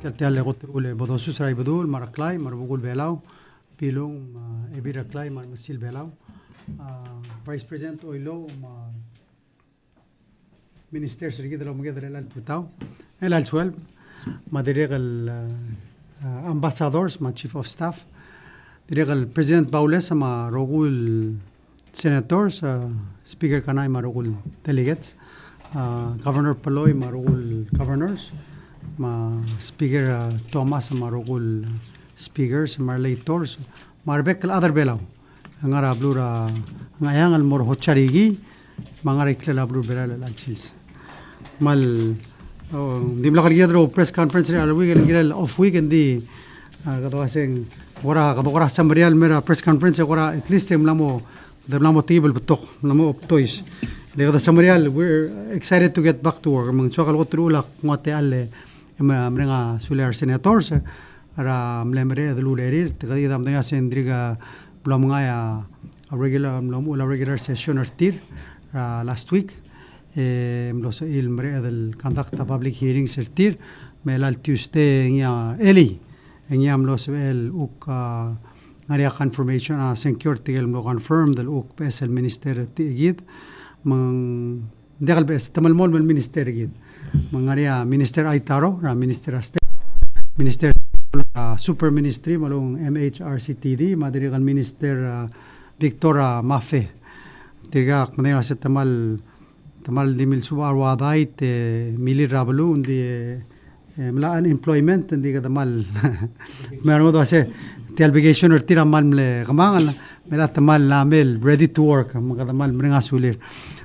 Kaltial legot ule bodosus rai bodul maraklai marbugul belau pilung ebiraklai marmasil belau Vice President Oilo Minister Sergi de la Mujer del Putao el al suel madireg el ambassadors ma Chief of Staff direg el President Baules ma rogul senators Speaker Kanai ma rogul delegates Governor Paloy ma rogul governors ma Speaker Thomas ma rogul speakers ma electors marbek el other belau ngara blura ngayang al mor hocharigi mangara iklela blur belal al chils mal dimla kaliadro press conference al weekend ngel off weekend di kado aseng ora samrial mera press conference ora at least mlamo table betok mlamo toys le samrial we're excited to get back to work mang sokal gotrula ngote alle mrenga suler senators ara mlemre de lulerir tgadi dam danga sendriga blamngaya a regular session artir last week mlos ilmre del conduct a public hearings artir melal Tuesday nya eli nya mlos el uk area confirmation a security el mlo confirm del uk bes el minister tigid mang degal bes tamal mol el minister gid mang area minister aitaro ra minister minister super ministry malung MHRCTD madirigal minister Victoria Mafe tiga kmena se tamal dimil subar wadait mili rablu undi mla unemployment undi tamal mermo do se television tira mal mle gamangal mela tamal lamel ready to work tamal mrenga sulir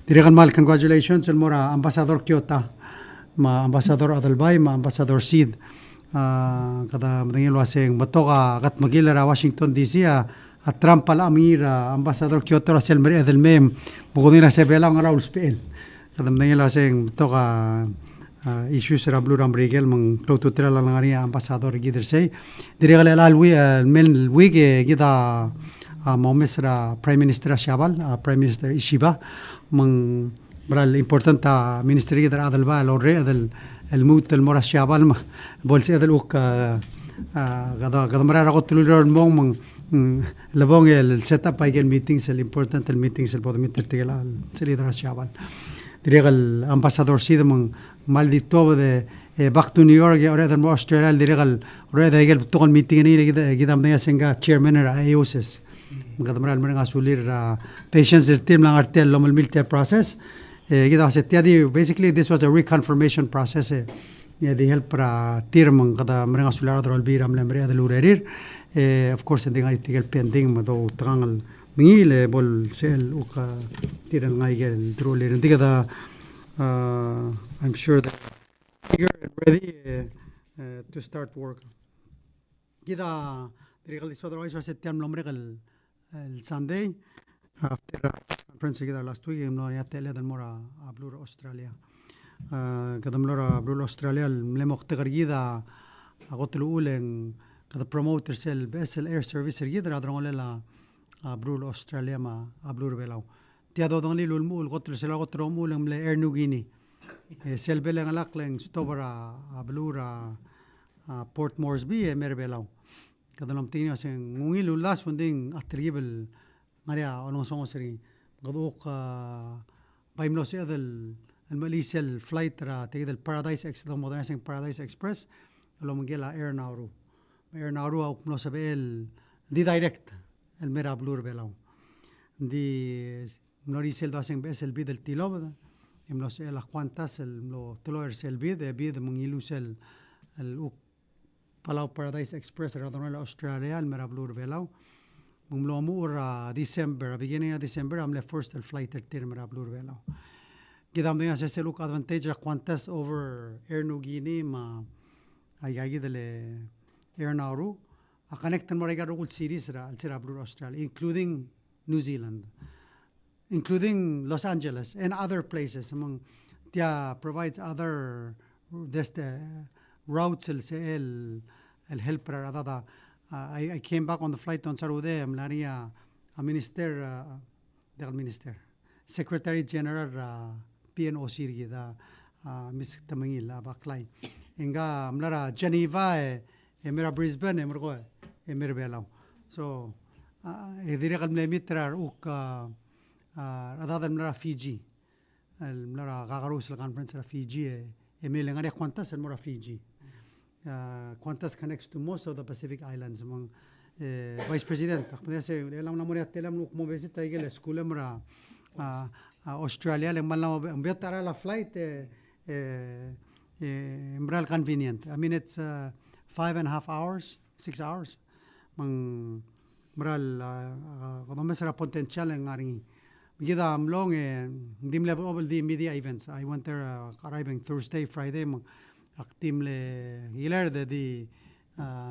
dirigal mal congratulations el mora ambassador Kyoto ma ambassador Adalbay ma ambassador Sid kada mdengin lo aseng batoka kat magilera Washington DC a Trump pala amira ambassador Kyoto la sel meri del mem bugodina se bela ngara ulspel kada mdengin lo aseng batoka issues ra blue rambrigel mang kloto tira la ngari ambassador gider sei diregale la alwi men wige gida momesra prime minister Shabal prime minister Ishiba mang bral importante minister gider adalba lorre del الموت المرة الشعبان بولس هذا الوك قد مرة رغوت لورن مون لبون السيت اب بايجل ميتينجز الامبورتانت الميتينجز البودم ترتيل سليدر الشعبان دريغ الامباسادور سيد من مالدي توب de back to New York or the Australia دريغ ريدا يجل بتوغل ميتينغ كده مدنيا سنغا chairman را ايوسس قد مرة المرة سولير patients التيم لانغرتيل لوم الميلتير process basically this was a reconfirmation process the help para tirmang kada mrenga sular dro albira mlemre de lurerir of course the ngai tigel pending mado trangal mingile bol sel uka tiran ngai gel dro ler digada I'm sure that eager and ready to start work gida regal this otherwise was at tiam lomre el Sunday after conference together last week no ya tele del mora ablur Australia kadam lora ablur Australia le moqtgar gida agotlu ulen kada promoter sel vessel air service gida radron la ablur Australia ma ablur belau tia do dongli lul mul gotlu sel gotru mul le air nugini sel beleng alakleng stobara ablur Port Moresby mer belau kadam tini asen ngungi lulas funding atribel Maria olong songo seri gaduk baimlo se del Malaysia flight ra te del Paradise Express modern Paradise Express lo mangela Air Nauru au no sabe el di direct el mera blur belau di norisel do asen bes el bid del tilo emlo se las cuantas el lo tolo el bid mangilus el Palau Paradise Express ra don Australia el mera blur belau Mumlomur December, beginning of December, I'm left first the flight at Tirmera Blue Velo. Gidam dinga se look advantage quantas over Air Nugini ma ayagi dele Air Nauru. A connect and Mariga Rugul series ra Alcira Blue Australia, including New Zealand, including Los Angeles and other places. Among Tia provides other routes el helper adada. I came back on the flight on Saturday. Mlaria a minister, Secretary General PNO Sirgi da Miss Tamangil Baklay. inga mlara Geneva mera Brisbane mergo mera Palau. So dire kal mitra uk adada mlara Fiji mlara gagarus la conference la Fiji emile ngari Qantas mera Fiji. Qantas connects to most of the Pacific Islands among Vice President. Akmaya se elam namoria telam nuk mo visit taigel school mera Australia le malam betara la flight mral convenient. I mean it's 5.5 hours, 6 hours. Mang mral mesra potential ngari. Gida amlong dim level of the media events. I went there arriving Thursday, Friday. Aktim le hilar the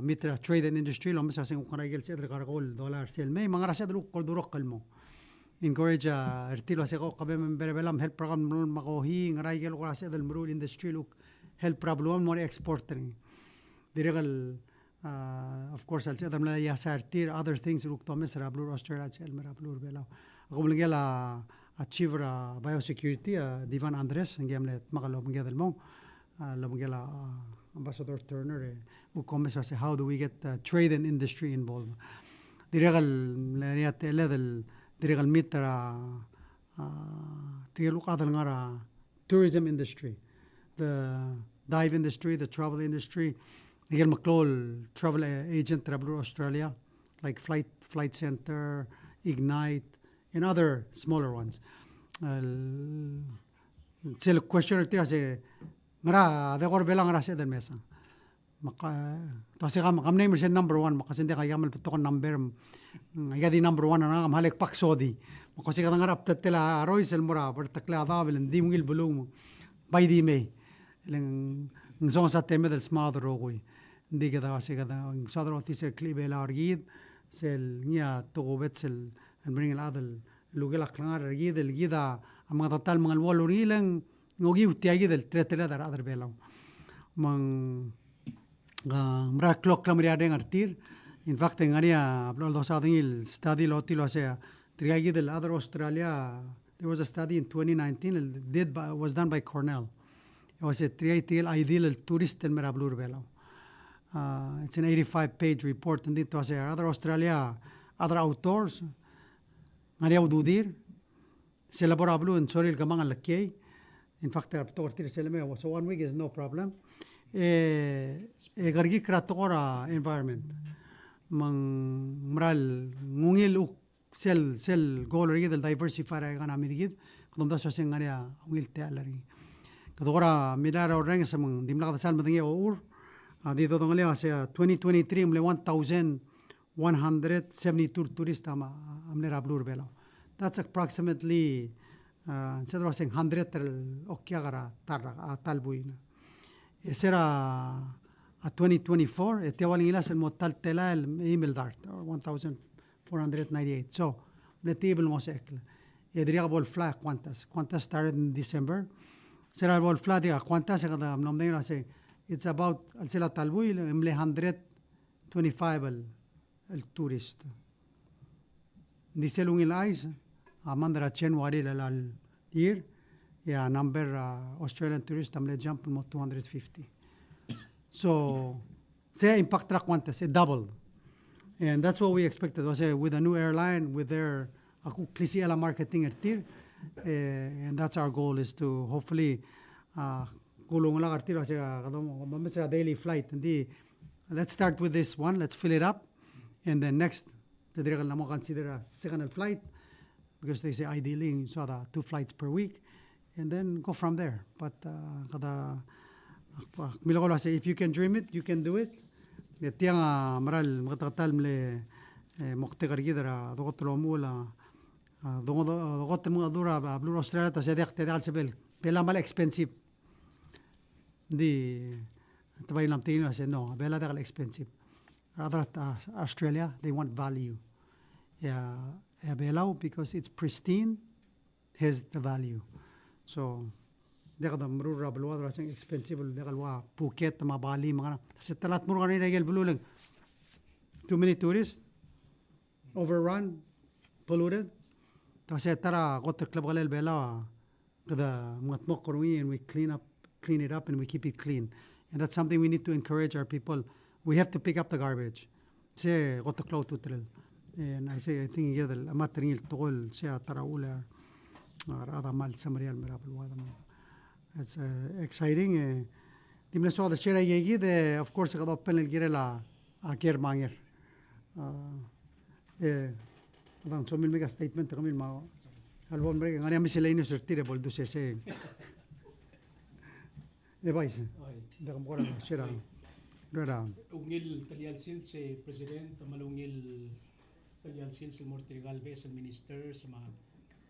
mitra trade and industry lo mesra sing ukaragel sedr kargol dollar sel may mga rasa dulu kol durok kalmo. Encourage ertilo se ko kabe member belam help program makohi ngaragel ko rasa del mrul industry look help problem more exporting. Diregal of course al sedam la ya sartir other things look to mesra blur Australia sel mera blur bela. Ako mlgela achieve biosecurity Divan Andres ngemle makalo mngedel mo. Lamugela Ambassador Turner who comments as how do we get trade and industry involved. Diregal lariat level diregal mitra tiruk adal ngara tourism industry, the dive industry, the travel industry. Digel maklol travel agent travel Australia like Flight Center, Ignite, and other smaller ones. Sel question tira se ngara de gor belang ngara se den mesa maka to se kam name se number 1 maka sinde kay yamal to number ngadi number 1 na malek paksodi maka se ngara ptetela roisel mura per takla davel ndi mungil bulung bay di me leng ngson sa teme del smad rogui ndi kada se kada sadro tiser klibe la argid sel nia to gobetsel and bring el adel lugela klangar argid el gida amada tal mangal wolurilang ngogi utiagi del tretela dar adar belau mang mra clock lamri adeng artir in fact ngaria blol dosading il study lotilo sea triagi del other Australia. There was a study in 2019 was done by Cornell. It was a triatil ideal tourist in merablur belau. It's an 85-page report and it was other Australia other outdoors ngaria ududir celebrablu en soril kamang alakkei. In fact, so 1 week is no problem. Gargi kratora environment. Mang mral ngungil sel goal rig del diversify ga na mirigid. Kung da so sing area will tell ri. Kadora milara oreng sa mang dimla ka sal madingi or dito tong ale sa 2023 mle 1172 tourist amne rablur belo. That's approximately instead of saying 100 okyagara talbuina. Esera 2024 etewaling ilas el motal tela el email dart 1498. So the table mo sekle. Edriya bol fla quantas started in December. Sera bol fla dia quantas kada nomdeng say it's about al sela talbuil emle 125 el tourist. Diselung ilais amandra January al year, yeah, number Australian tourists amle jump mo 250. So, say impact track quantas, it doubled, and that's what we expected. Was with a new airline with their klisiela marketing artir, and that's our goal is to hopefully kulong lang artir kasi kadong daily flight. And let's start with this one. Let's fill it up, and then next. Tadrigal na mo consider a second flight because they say ideally you saw the 2 flights per week and then go from there. But kada milagolo say if you can dream it, you can do it. Tiang maral magtatal mle moktegar gidara dogotlo mula dogot mo dura blue Australia ta sedek tedal sebel pela mal expensive. Di tabay lam tingin say no, bela dagal expensive. Rather Australia, they want value. Yeah, Palau because it's pristine, has the value. So, dekada mrura balwa rasing expensive dekalwa Phuket ma Bali mga sa talat mo kanina regel bululang. Too many tourists, overrun, polluted. Kasi tara kotter club kalel Palau kada mga mokruin and we clean it up and we keep it clean. And that's something we need to encourage our people. We have to pick up the garbage. Say, got to close to trail. And I think here the material tol say taraula rada mal samarial mirabel wada. It's exciting. Timle so the share yegi of course got open el gire la aker manger. Dan so mil mega statement kamil ma album break ngani miscellaneous retirable do se e vais da kamora share rada ungil taliansin si president malungil taliansin si mortigal bes minister sama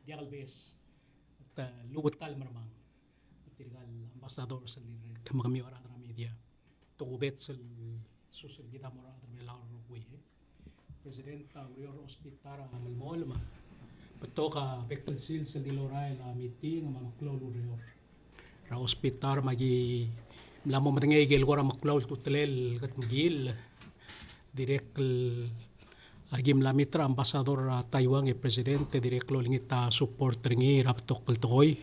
diagal bes at lubutal maramang mortigal ambassador sa dire kami ora tra media tugubet sa social kita mora tra melar ruwi president urior hospital malmol ma patoka vector sil sa diloray la meeting mga klolo rior ra hospital magi lamo matengay gel gora maklaw tutlel kat magil direct agim lamitra ambassador Taiwan e presidente direct lo lingita support ringi raptok toy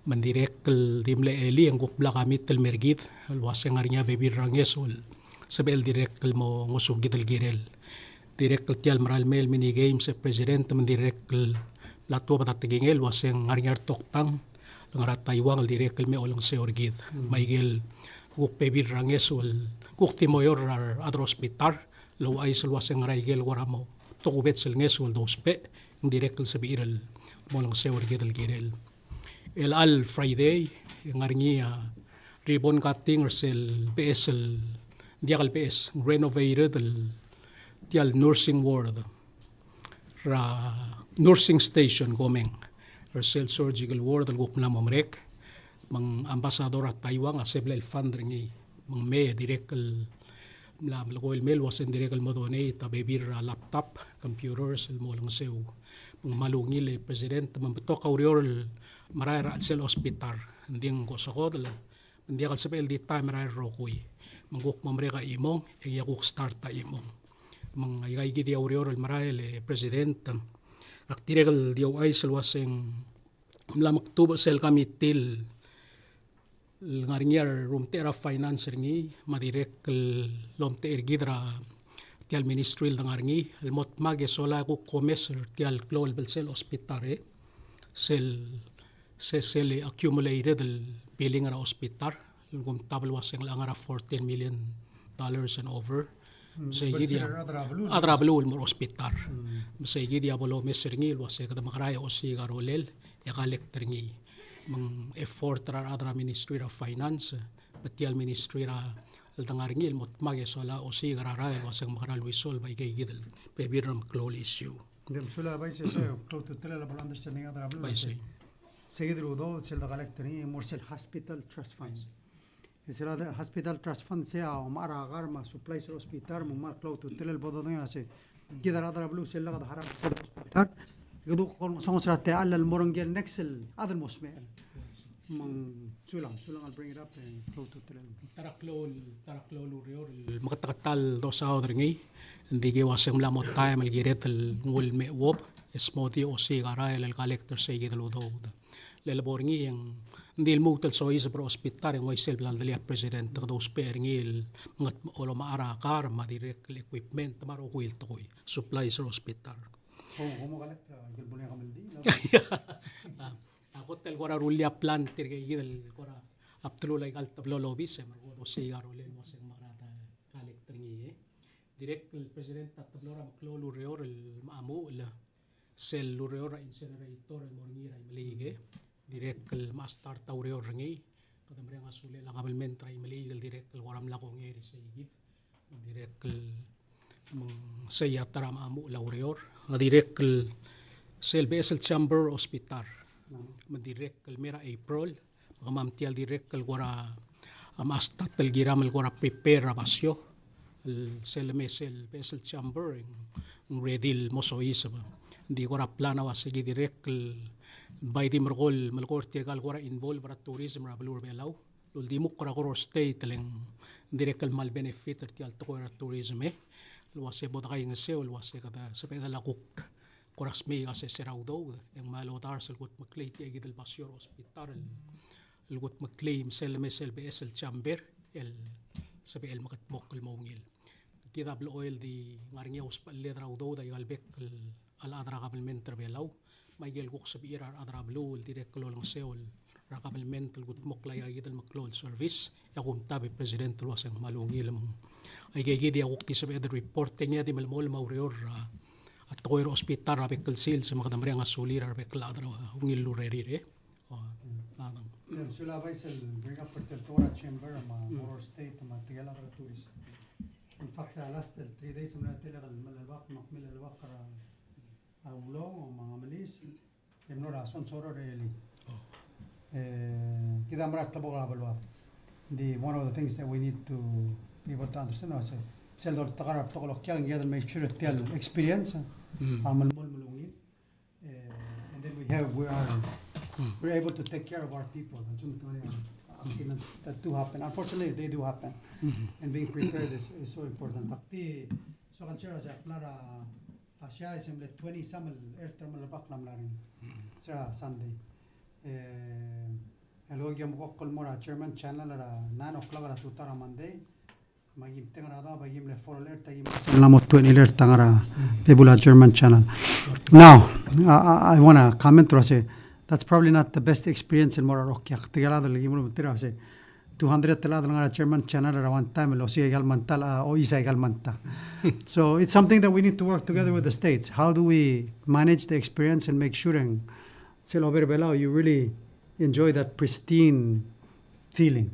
man direct dimle eli ang gupla kami tel mergit alwas ang arinya baby ranges ul sabel direct mo ngusug gidel girel direct tial maral mel mini games e presidente man direct latwa patatgingel waseng arinya toktang langarat Taiwan direct me olong seorgid maigel kuk pebir ranges ul kuk timoyor adro hospital lo ay sulwaseng raigel waramo tokubet selnges ul dospe direct sa biiral molong seorgid al girel el al Friday ngaringi ribbon cutting or sel PSL diagal PS renovated tial nursing ward ra nursing station gomeng or sel surgical ward al gupna momrek mang ambassador at Taiwan asebla el funding mang me direct la el mail was in direct mo donate babir laptop computers el mo lang seu mang malungil e president mang to kaurior marayra at sel hospital nding ko sa kodla ndi kal sebel di time maray rokui manguk mamreka imong e yakuk start ta imong mang ay gidi aurior el maray le president aktiregal diaw ay selwaseng lamak tubo sel kamitil ngaringiar rumtera finance ringi madirek lomte ergidra tial ministry ng ngaringi el motmage sola ko komes tial global sel hospitare sel accumulated el billing ra hospital gum tabel waseng langara $14 million and over Saygidia adrablu mo hospital saygidia bolo meseringi wase kada makaraya osi garolel ya collectringi mang effort ra adra ministry of finance patial ministry ra aldangaringi mot mage sola osi garara waseng makaral wisol by kay gidel pebiram close issue dem sula bay se close to tell about understanding adrablu bay se seguidru do sel da collectringi morsel hospital trust fund sel da hospital trust fund se a mara garma supplies hospital mo mar close to tell bododon ase gidara adrablu sel da haram hospital يدو صنصرة تعال المورنجل نكسل هذا المسمع من سلام I'll bring it up and close to tell taraklo lurior makatatal do sa odringi hindi gewasem lamot tayo malgiret el ngul me wop smoothie o sigara el collector sa gidalo do lelaboringi yang hindi mutal so isa pro hospital ng waisel blaldalia president do sparingi el mga olo maarakar madirek equipment maro kuil to supplies sa hospital ¿Cómo caleta? ¿Qué pone a comer el Ako tel gora rulia plan tirge gidel gora aptlo like al tablo lobby se margo do sigaro le mo se marata collectringi direct el president tablo ra maklo lurior el maamu el sel lurior incinerator el morngira imelige direct el master taurior ringi kada mre ngasule la kabelmen try imelige direct el goram la kongeri se gid direct saya tara maamu laurior direct el sel besel chamber hospital direct el mera April mamtial direct el gora amastat el giram el gora prepare basyo el sel mesel besel chamber en redil mosois di gora plana wasigi direct el by di mergol melgor tirgal gora involve ra tourism ra blur belau lul di mukra gora state leng direct el mal benefit tial to gora tourism luwase bodakay ng seo luwase kada sa peda lakuk koras may kasi seraudo yung malodar sa gut maklay ti agid el basyor hospital el gut maklay sel mesel BSL chamber el sabi el makatmok el maungil kita blo oil di ngaringya uspa letra udo da yalbek al adra kabelment terbelaw may gel guk sabi irar adra blo el direk kolong seol rakabelment el gutmok laya gidal maklol service yakum tabi president wasang malungil ay gidi akuk ti sabi the report niya di malmol maurior at toir hospital rabek kel sil sa makadamri ang asulir rabek ladra ungil lurerire Sula Vaisel bring up Protectora Chamber Motor State Tigala tourist. In fact, last 3 days من الوقت مقبل الوقت أولو وما عمليس يمنور عصون صورة ريلي. كده مرات تبغى بالوقت. The one of the things that we need to be able to understand was سيل تقرب تقولك كيان جاد ما يشتري تيل experience عمل ململونين. And then we're able to take care of our people. That do happen. Unfortunately, they do happen. And being prepared is so important. Takti so culture as aklara Asia is 20 samal airtermal baklam larin. Sa Sunday. Hello yam ko kolmora German channel ra 9 o'clock ra tutara Monday. Magim tengra da bagim le for alert tagim. Lamot 20 alert tangara Pebula German channel. Now, I want to comment to say that's probably not the best experience in Morocco. Tigala del gimuro tira say 200 tela del German channel at one time lo si egal mantala o isa egal manta. So it's something that we need to work together with the states. How do we manage the experience and make sure and you really enjoy that pristine feeling.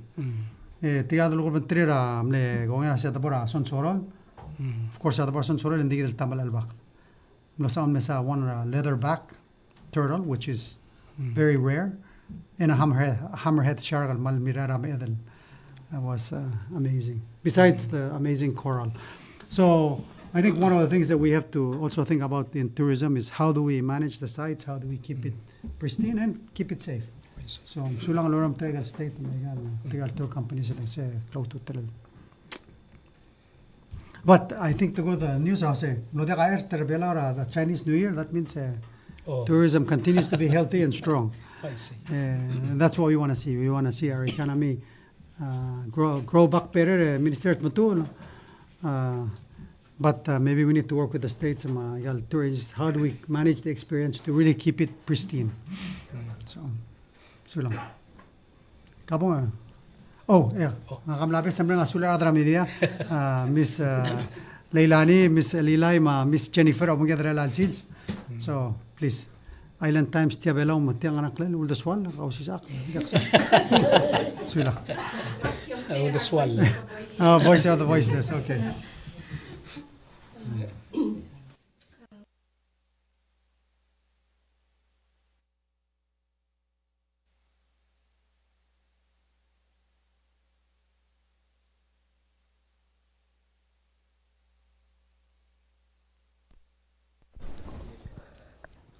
Tigala del gimuro tira mle gongera se tabora son sorol. Of course tabora son sorol and digil tamal al bak. Lo sa mesa one leatherback turtle which is very rare, and a hammerhead shark al malmirara me'edel. That was amazing. Besides the amazing coral. So I think one of the things that we have to also think about in tourism is how do we manage the sites, how do we keep it pristine and keep it safe. So sulang loram tegal state tegal tour companies like say but I think to go to the news house, the Chinese New Year, that means tourism continues to be healthy and strong. I see. And that's what we want to see. We want to see our economy grow back better. Minister but maybe we need to work with the states and tourists. How do we manage the experience to really keep it pristine? So lang. Kabong. Oh, yeah. Nakamlapis sa mga sular adra media. Miss Leilani, Miss Lilay, Miss Jennifer, o mga adra lalsils. So, please. Island Times Tiabelaw, matiyang anak lang, ulda swal, o si Sak. Sula. Ulda swal. Voice of the voiceless, okay.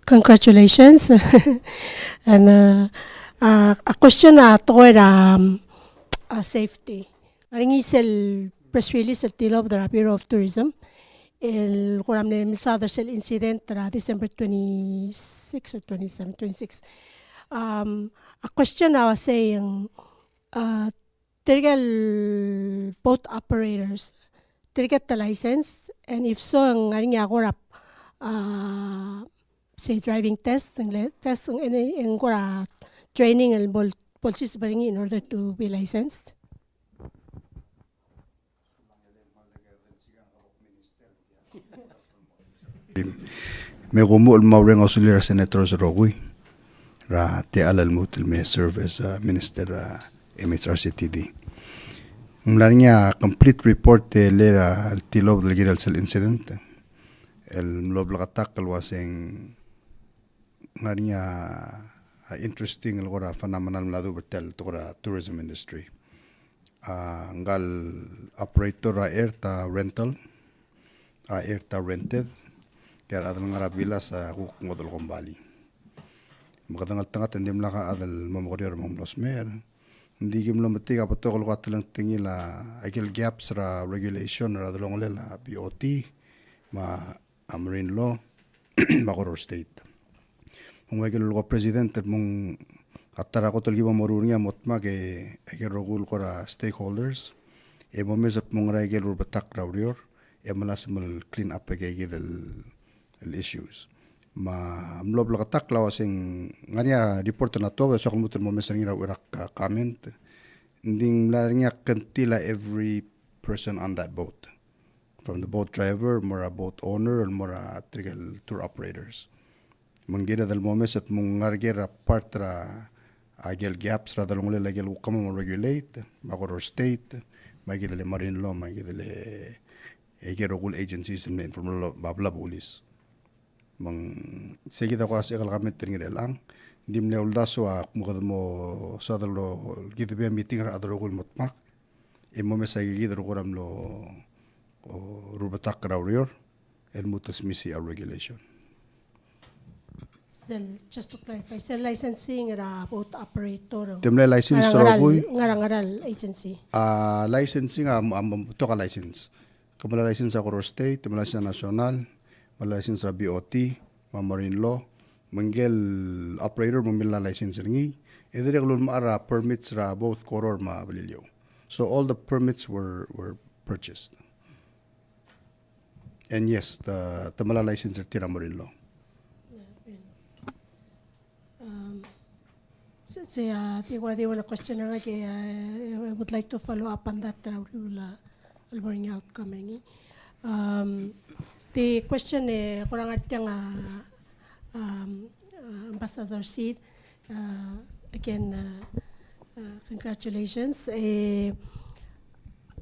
Congratulations. And a question to safety. Aring isel press release at Tilo of the Bureau of Tourism. El kuram ne misada sel incident December 26 or 27, 26. A question I was saying, tirgal boat operators, tirgal the license, and if so, ang aring agorap, say driving test and training and policies in order to be licensed. Me gumul maureng auxiliary senators rogui ra te alal mutil me serve as minister MHRCTD. Mlanya complete report te lera al tilob del giral sel incident. El lob lagatak wasing ngarinya interesting el gora phenomenal mladu betel to tourism industry. Ngal operator air ta rental air ta rented kaya adal nga rabila sa kukungod Bali. Magandang altangat hindi mlaka adal mamukurior mamlosmer. Hindi kim lo mati kapato ko lukat lang tingila agil gaps ra regulation ra adalong lela BOT marine law makoror state. Kung agil lukat president mong Katara ko tulgi mamurunia motma ke rogul kora stakeholders. E momes at mong rai gel urbatak raurior. E malas mal clean up ke del issues. Ma mlob lakatak lawasing ngania report na to so kumutul momes ngira urak comment. Nding larnya kentila every person on that boat. From the boat driver, mora boat owner, and mora trigal tour operators. Munggira del momes at mungargera partra agel gaps ra dalungule lagel ukama mo regulate, magor state, magidele marine law, magidele egerogul agencies in informal babla bulis. Mang segida ko as ekal kami tingire lang. Dim ne uldaso a mukad mo sadalo gidbe meeting ra adrogul mutmak. Imo mesay gidrogoram lo rubatak raurior and mutas misi a regulation. Just to clarify, licensing ra boat operator. Temle license ragoy. Ngarangaral agency. Licensing to ka license. Kamala license sa Koro State, temla license national, mala license sa BOT, marine law, manggel operator mamila license ringi. Edire kulun maara permits ra both Koror ma balilyo. So all the permits were purchased. And yes, the mala license tira marine law. They want a question I would like to follow up on that. I'll bring out coming. The question kurang atyang Ambassador Sid, again congratulations.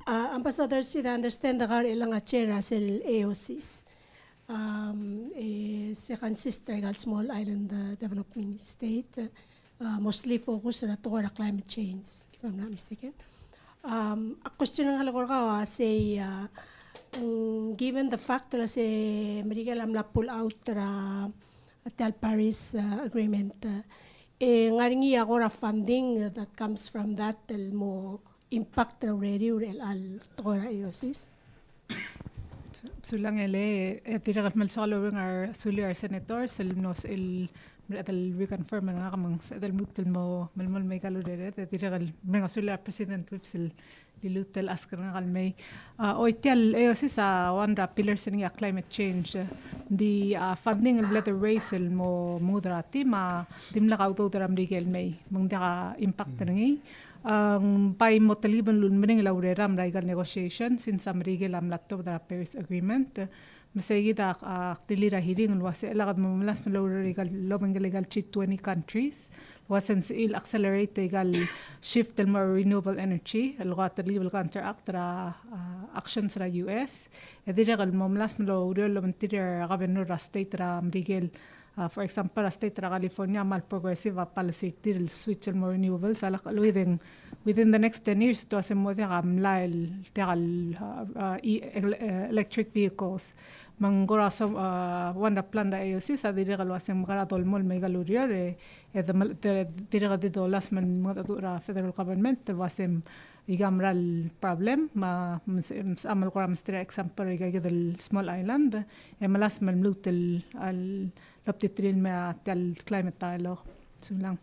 Ambassador Sid, I understand the ilang achera sel AOCs. Second sister small island developing state. Mostly focused on the climate change, if I'm not mistaken. A question ng halagor ka say, given the fact that say Amerika lam la pull out the Paris agreement, ngaringi agora funding that comes from that mo impact already al tora AOCs. So lang ele tiragat mal solo ng sulir senator selnos el reconfirm nga kamang sa del mutel mo malmal may kaludere tiragal mga sulir president wipsel lilutel askar nga kalmay oitel eosi sa one pillars ng climate change the funding of letter raisel mo mudrati ma dimla ka auto taram digel may mangda impact ngi by motaliban lun mening laureram raigal negotiation since Amerika lam latto the Paris agreement masayida tilira hiring wase elagad mamalas malauregal lobeng legal 20 countries wasen il accelerate legal shift the more renewable energy algat legal counteract actions ra US ediregal mamalas malauregal lomentir governor state ra Amerika for example, state of California mal progressive policy till switch more renewables within the next 10 years to asemo electric vehicles mangora so one plan da AOC sa dire gal wasem gara tolmol may galurior dire de dollars man mga federal government wasem igamral problem ma amal ko ramstre example del small island malas man lutel al laptitril ma tal climate dialogue so lang.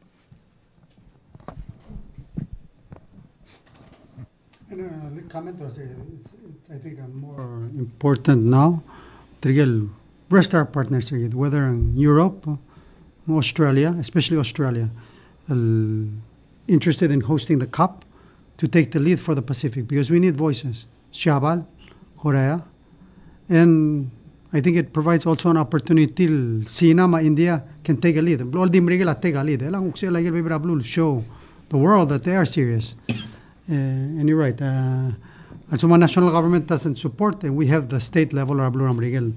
And the comment was it's I think more important now. Trigel rest our partners whether in Europe, Australia, especially Australia, interested in hosting the COP to take the lead for the Pacific because we need voices. Shabal, Korea, and I think it provides also an opportunity till Sinama, India can take a lead. All the Mrigela take a lead. Show the world that they are serious. And you're right. And so my national government doesn't support, and we have the state level or Blue Amrigel.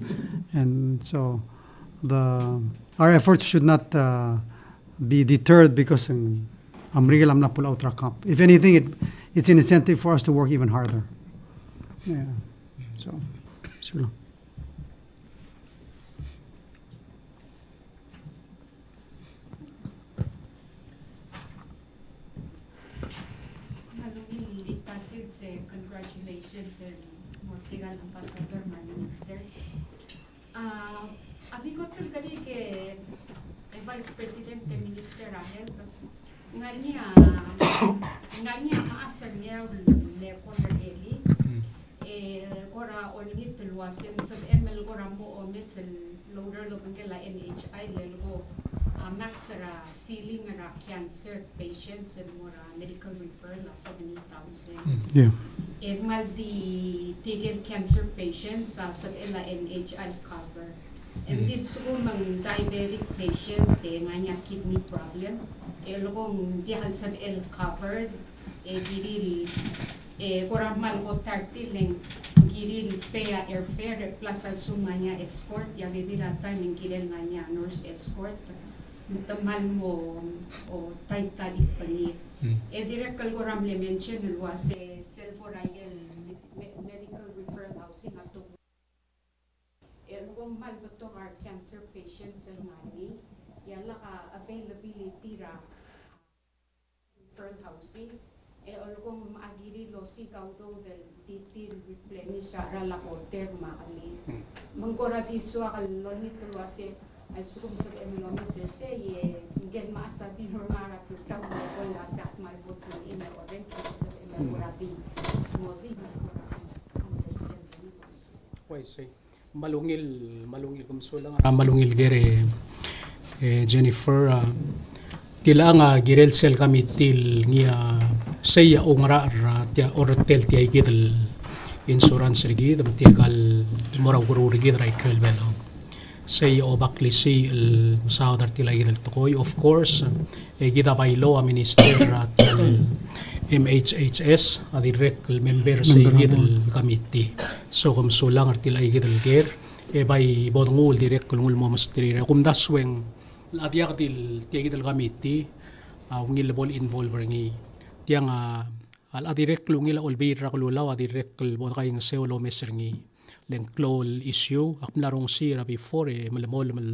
And so our efforts should not be deterred because Amrigel am not pull out camp. If anything, it's an incentive for us to work even harder. Yeah. So, sure. Congratulations and Mortigal Ambassador, my ministers. Abi ko tul gani ke Vice President Minister Rahel Nganya maasar niya le corner eli. Kora olingit luwasin sa ML kora mo o misel loader lo bangela NHI le lo maxera ceiling ra cancer patients and more medical referral 70,000. Yeah. Mal di tigil cancer patients sa ila NHI cover. And dito ko mang diabetic patient nga niya kidney problem. Logong diyan sa L covered giril koramal ko 30 leng giril paya airfare plus al sumanya escort ya bibila time ng giril nga niya nurse escort mutamal mo o tayta ipani direct kal koram le mention lwa se self-reliant medical referral housing ato logong mal to our cancer patients and mani yala ka availability ra referral housing olgong maagiri losi kaudo del titil replenish ara la hotel makali mangkora ti suwa kalon ni tulwase al sukum sa emlomi serse ye gen maasa ti normara to taw wala sa mal bot ni ina orange sa emlora ti small thing understand Why say malungil kumsulang malungil gere Jennifer tila nga girel sel kami til ngia saya ongra tia ortel tia igidel insurance rigi dam tigal mora guru rigi drai kel belo saya obakli si el saudar tila igidel tokoy of course gida bailo a minister at MHHS a direct member sa igidel committee so kum sulang tila igidel ger bay bodngul direct kulngul mo mastri kum dasweng ladiak dil tiagi dal committee ngil bol involver ngi tiang al adirek lungila olbira kululaw adirek bon kayong seo meser ngi leng klol issue akmlarong sira before malamol mal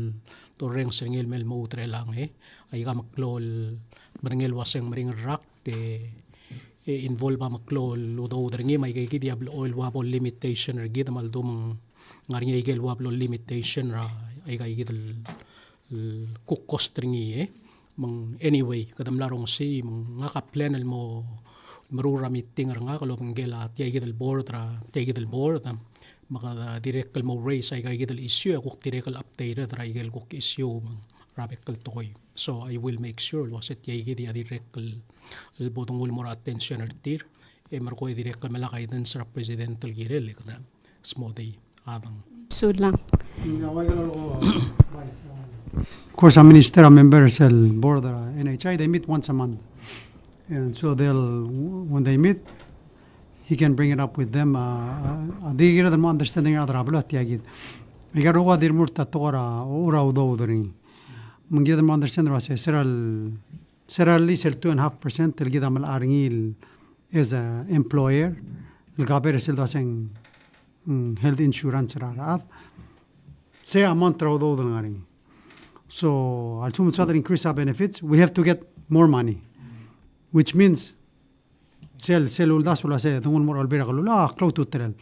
torreng sengil mel mo tre lang ay ka maklol barangel waseng maring rak te involve ba maklol udo drengi may kay diablo oil wabol limitation rgid mal dum ngarnya igel wablo limitation ra ay kay gidal cook cost ringi mang anyway kadam larong si mga ka-plan mo marura meeting nga kalo panggela tiay gidal board maka direct mo raise ay gidal issue kuk direct update ra igel kuk issue rabekal toy so I will make sure was it tiay gidi direct el botongul more attention artir marko direct malakay din sa presidential girel kada small day abang Sulang. Of course, a minister, a member, cell board, NHI, they meet once a month. And so when they meet, he can bring it up with them. They get them understanding other ablat yagid. I got over their murta tora or udodri. Mun get them understanding was a seral lisel 2.5%. They'll get them al aringil as an employer. El gaber sel daseng health insurance ra. Say a month udodri. So, I'll increase our benefits. We have to get more money, which means, close to 3.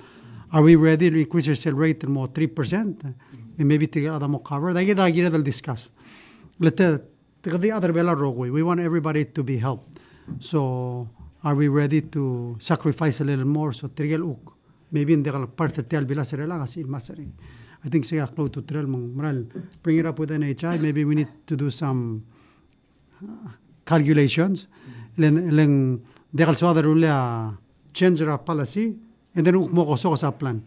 Are we ready to increase your sale rate more 3%? And maybe to get more covered? I get discuss. The other we want everybody to be helped. So, are we ready to sacrifice a little more? So, maybe in the part of the I think say close to 3 bring it up with NHI. Maybe we need to do some calculations. Then they also change our policy and then mo plan.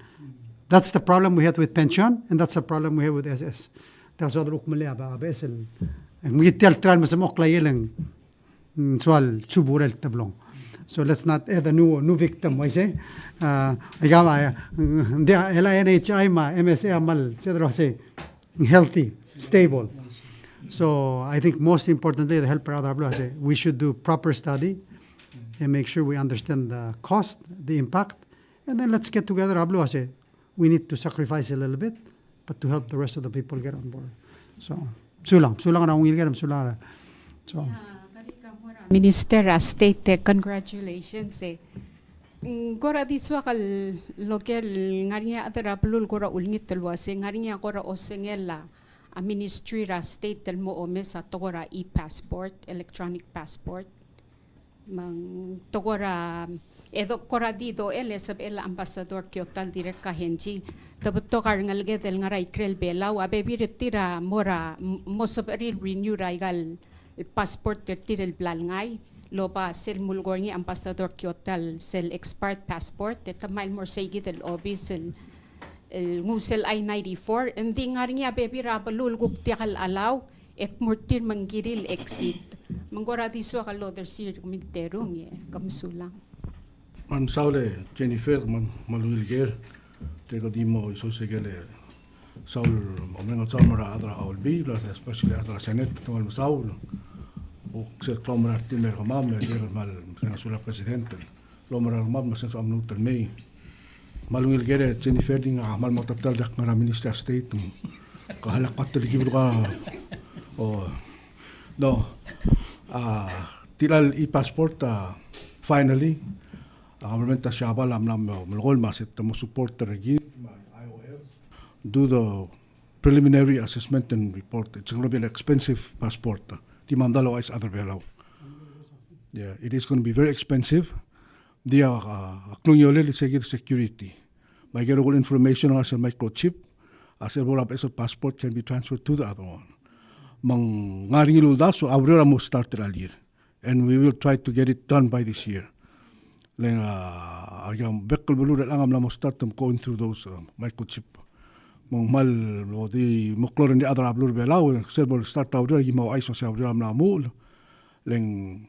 That's the problem we have with pension and that's the problem we have with SS. That's other ukmali ba besel. Ngitel tral masamok layeleng swal chuburel tablong. So let's not add a new victim. I say, NHI ma MSA amal sedro say healthy, stable. So I think most importantly, the helper other say we should do proper study and make sure we understand the cost, the impact, and then let's get together. Ablu say we need to sacrifice a little bit, but to help the rest of the people get on board. So sulang na ungil get sulang. So. Minister state congratulations gora di swakal local ngarinya atara plul gora ulngit telwase ngarinya gora osengela a ministry ra state del mo omes sa togora e-passport, electronic passport. Mang togora edo coradido ele sab el ambassador kyotal direct ka henji tabot to kar ngalge del ngaray krel belaw abe biritira mora mo sab renew raigal passport tiril blalngay loba sel mulgorngi ambassador kyotal sel expired passport tamail more segi del obi sel ngusel I-94 hindi nga rin abe birabalul guktiakal alaw ek murtir manggiril exit manggoradiso akalo der sir kuminterong kamsulang. Man saule Jennifer man maluilger teko dimo iso segele saul omenga samara adra olbi la especially adra senet tomal saul o se klomra timer mam le mal senga sula presidente lomra mam se am nuter mei maluilger Jennifer dinga mal motabtal dak ngara minister state kahalak patul gibru ka o no tilal e-passport finally government siya lam malgol masit mo support the IOM do the preliminary assessment and report. It's going to be an expensive passport. Di mandalo is other belaw. Yeah, it is going to be very expensive. Dia klungyole security. May get all information as a microchip. As a roll up as a passport can be transferred to the other one. Mang ngaringilul da so aurora mo start earlier, and we will try to get it done by this year. Leng agam bekal bulu lang am lamo start going through those microchip mong mal mo di moklor ni adra blur belaw server start out there mo iso sa abra na mul leng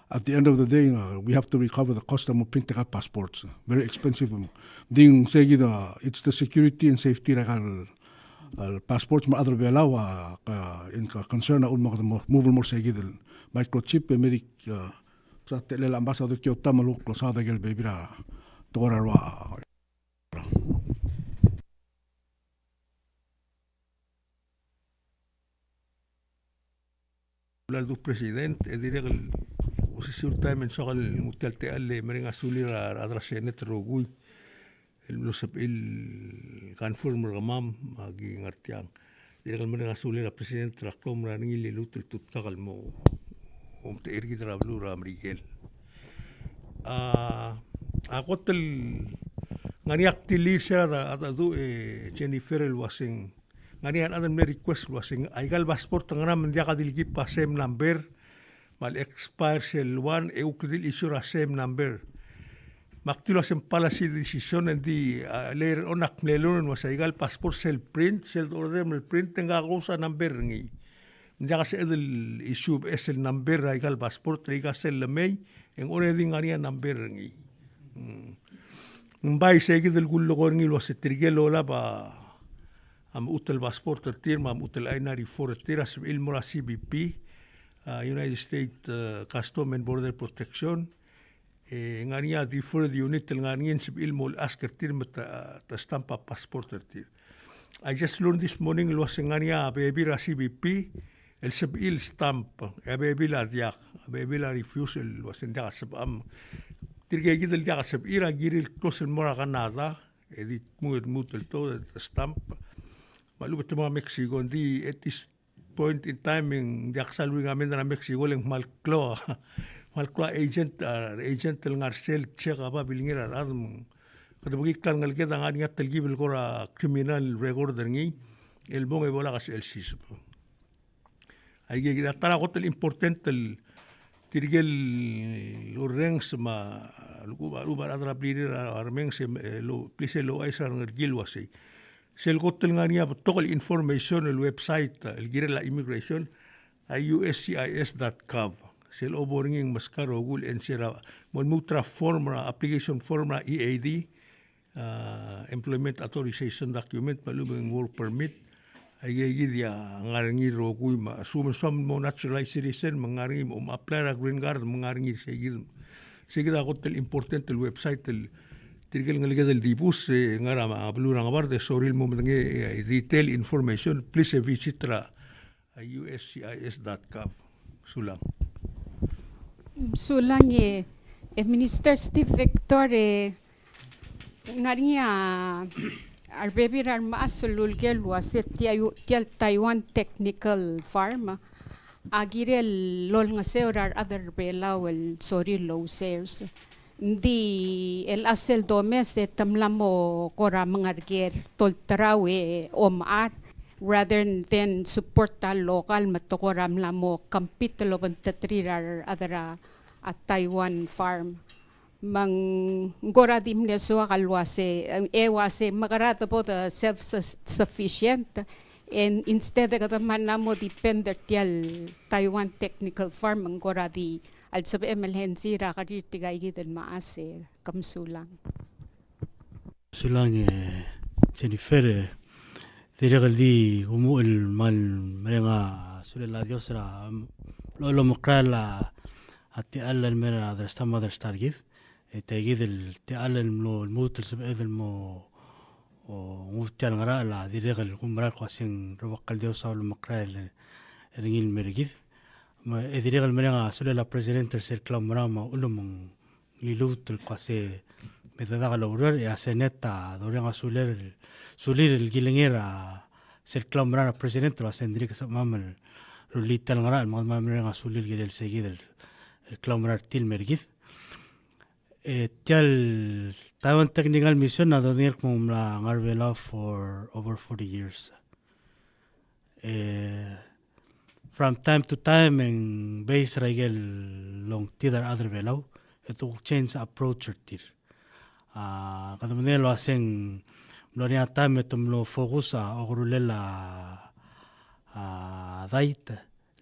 at the end of the day we have to recover the cost of printing out passports very expensive ding segi it's the security and safety ragal passports ma adra belaw in concern na mo move more segi del microchip america sa tele ambassador Kyoto maluk lo sa dagel bebira torarwa du presidente e dire che usisur time so al mutalte alle meringa sulira adra senet rogui lo sap il conformer gamam agi ngartiang dire que meringa sulira presidente la comra ngi lutul tuttagal mo te ergi trablura amrigel akotel ngani aktilisa da du Jennifer el wasing ngani adan me request wasing aigal passport ngana mendia kadilgi pa same number mal expire sel one ukdil isura same number maktilo sem policy decision di later on akmelon was aigal passport sel print sel order el print nga gosa number ngi ndia ka el issue es el number aigal passport riga sel lemay en ore di ngania number ngi mbay segi del gullo ngi lo se trigelo la ba am utel passport tir ma utel I-94 tiras il mora CBP United States Custom and Border Protection ngania di for the unit nganien sib il mol asker tir meta ta stampa passport tir I just learned this morning lo se ngania baby ra CBP el sib il stamp baby la diak baby la refusal lo se ndia sib am tirge gidel dia sib ira giril kosel mora ganada edit mutel to stamp malu betema Mexico di at this point in time in diaksal wi gamen na Mexico leng malklo agent el ngarcel chega ba bilingira adum kada bugi kan ngal ke danga ngat telgi bil gora criminal record ngi el bon e bola gas el sis ay ge da tara hotel important el tirgel lo ranks ma luba adra blir armen se lo plise lo aisar ngil wasi sel hotel ngania tokol information el website el gire la immigration uscis.gov sel oboringing maskaro gul ensera mon mutra forma application forma EAD employment authorization document malumeng work permit ay dia ngaringi rogui ma sum mo naturalized citizen mangaringi apply ra green card mangaringi seguida hotel important el website el tirgel ngalige del dibus ngara ma blura ngabar de soril mo nge detail information please visit ra uscis.gov sulang Minister Steve Victor ngaringa Arbebirar maasululgel wasit tial Taiwan Technical Farm. Agire lol nga seurar other belaw el sorry low sales. Di el asel domes tamlamo kora mangarger toltrawe omar rather than support ta local matokoram lamo kampitlo bantatrirar adara at Taiwan farm. Mang gora dim leso kalwase ewase magarata po the self-sufficient and instead kataman namo depender tial Taiwan Technical Farm ang gora di al sab emergency ra karir tigay gidan maase kamsulang. Sulang Jennifer tiragal di umuul mal mga sulila Dios ra lolo mokala ati alal mera adresta mother stargid تجد التعلم لو الموت السبعة المو ومفتال غراء لا دي رجل قمرا قاسين روق الديو صار المقرأ الرجال مرجيد ما إذا رجل مرينا سؤال لا بريزيدنت السيركلام مرا ما أقول من ليلوت القاسي مثل ذا الأورر يا سنتا دورنا سولير الجيلينيرا سيركلام مرا بريزيدنت لا سندريك سمام الروليت الغراء ما مرينا سولير جيل السيد الكلام مرا تيل مرجيد Tial Taiwan Technical Mission na donir kung la ngarvela for over 40 years. From time to time en base regel long tidar other velaw ito change approach tir. Kada manelo aseng mlonia time ito mlo focus a orulela dait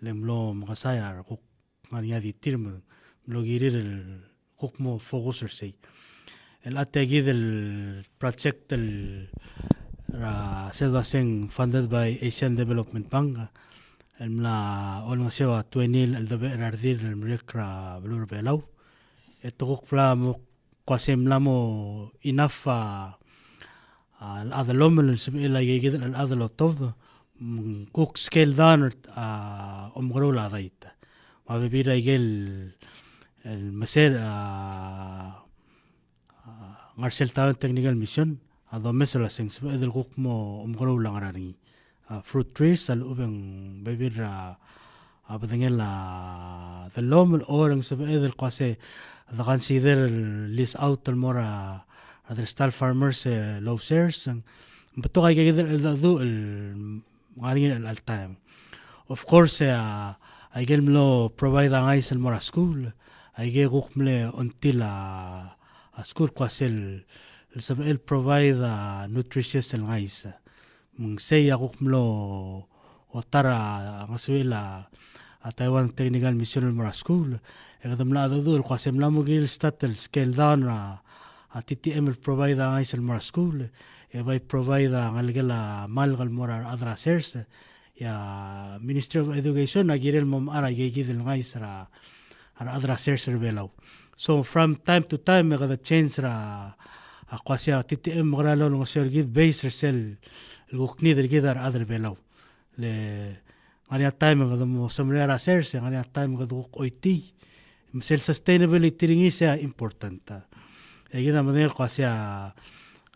lemlo makasayar kuk mania di tir mlo girir حكمه فوقسر سي الاتاجيد البروجكت سيلفا سين funded by Asian Development Bank الملا اول سوا 20 الدبر ردير المريكرا بلور بلاو التوق فلا قاسم لامو enough هذا لوم الى يجد هذا لو توف كوك سكيل دان امغرولا ضيت ما بيبير يجل المسير مارشال تاون تكنيكال ميشن هذا مثلا سنس إذا القوم مغرو لعراني fruit trees الأوبن بيبير بدنجل the لوم الأورنج سب إذا القاسي the consider list out المورا هذا ستال farmers low shares بتوقع كذا الذو المعارين التايم of course I get ملو provide an ice المورا school أيجي قومله until a school قاسل السبب provide nutritious الغايس من سيا قومله وترى مسؤول Taiwan Technical Mission المرا school إذا ملا ذو القاسم لا مجيل ستاتل scale down TTM provide غايس المرا school يبقى provide غالجلا مالغ المرا other affairs يا Ministry of Education أجير الممارا يجي ذي الغايس را other affairs below. So from time to time we got a change ra قاسيا TTM مغرالو نغسير جيد base resell الوقني ذي جيد other below. ل غني التايم غدا مو سمرا affairs غني التايم غدا وق OIT مثل sustainability ترينيسا important. يجينا مدير قاسيا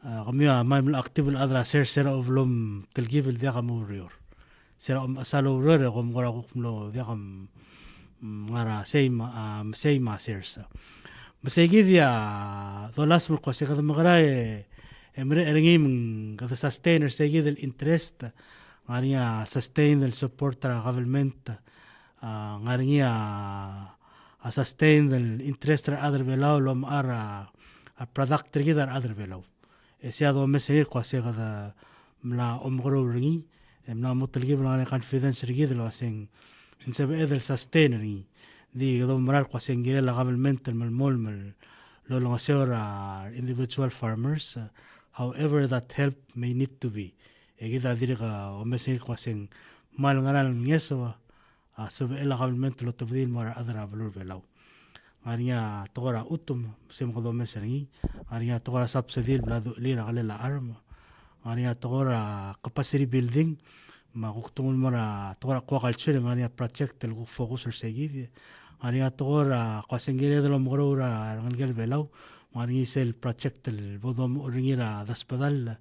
غميا ما من active other affairs سير of لهم تلقيف الدقة موريور. سير أسالو رر غم غرا غملو دقة ngara say ma sers masaygidia dolas mo kasi kada magara emre erengim kada sustainer saygid el interest ngaria sustain el support tra government ngaria sustain el interest tra other below lom ara a product trigger other below ese ado mesenir kasi kada mla omgro ringi mla mutlgi bla confidence rigid lo asing إنسب إذا sustainary دي قدوم مرال قاسين جيلا government المول مل لو لغسير individual farmers however that help may need to be إذا ديرغا ومسير قاسين مال غرال نيسوا سب إلا government لو تفضيل مرا أذرا بلور بلاو غاريا تغرا أوتم سيم قدوم مسيرني غاريا تغرا subsidy بلا ذو ليرا غليلا أرم غاريا تغرا capacity building ما قطعون مرة تقرأ قواقل شيء غانيا project الفوكس السجيد غانيا تقرأ قاسنجيل هذا المغرورة غنقل بلاو غانيا سيل project البضم أورنيرا دسبدال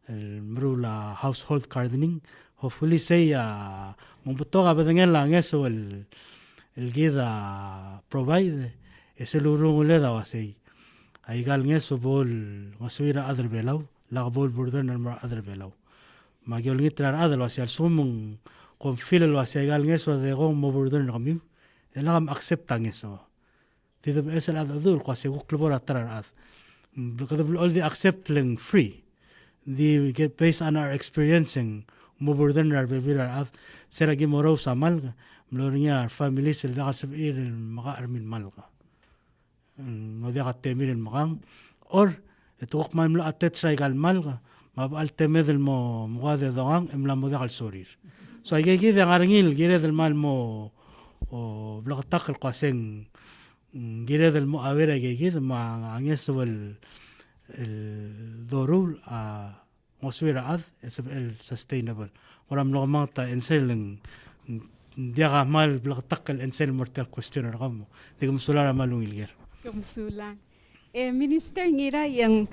المرو household gardening hopefully say مبطوغة بدنجل لانجسو الجيدا provide ese lurung leda wasay ay gal ngeso bol maswira other belau la bol burden mar other belau magyol ngitrar other wasay sumung con fil el wasay gal ngeso de go mo burden ngamiu elagam accept ngeso tidab esel adul qase kuklbora tarar ad because all the accepting free the get based on our experiencing mo burden rar bebira ad seragi moro samal mlornya family sel dagal sabir magar min malga مذيع التأمين المقام أور توق ما يملأ التتسرى قال ملغا ما بقى التمذ مغاذي ضوان إملا مذيع السورير سو أيجي كذا غارنيل جيرد المال مو بلغ التقل قاسين جيرد المؤامرة جي كذا مع عنيسو الضرول مسويرة عذ اسم sustainable ورام لغمانتا إنسان ديغا مال بلغ التقل إنسان المرتل كوستيون رغمو ديغا مسولارا مالو الغير Kemusulan. Minister ngira yang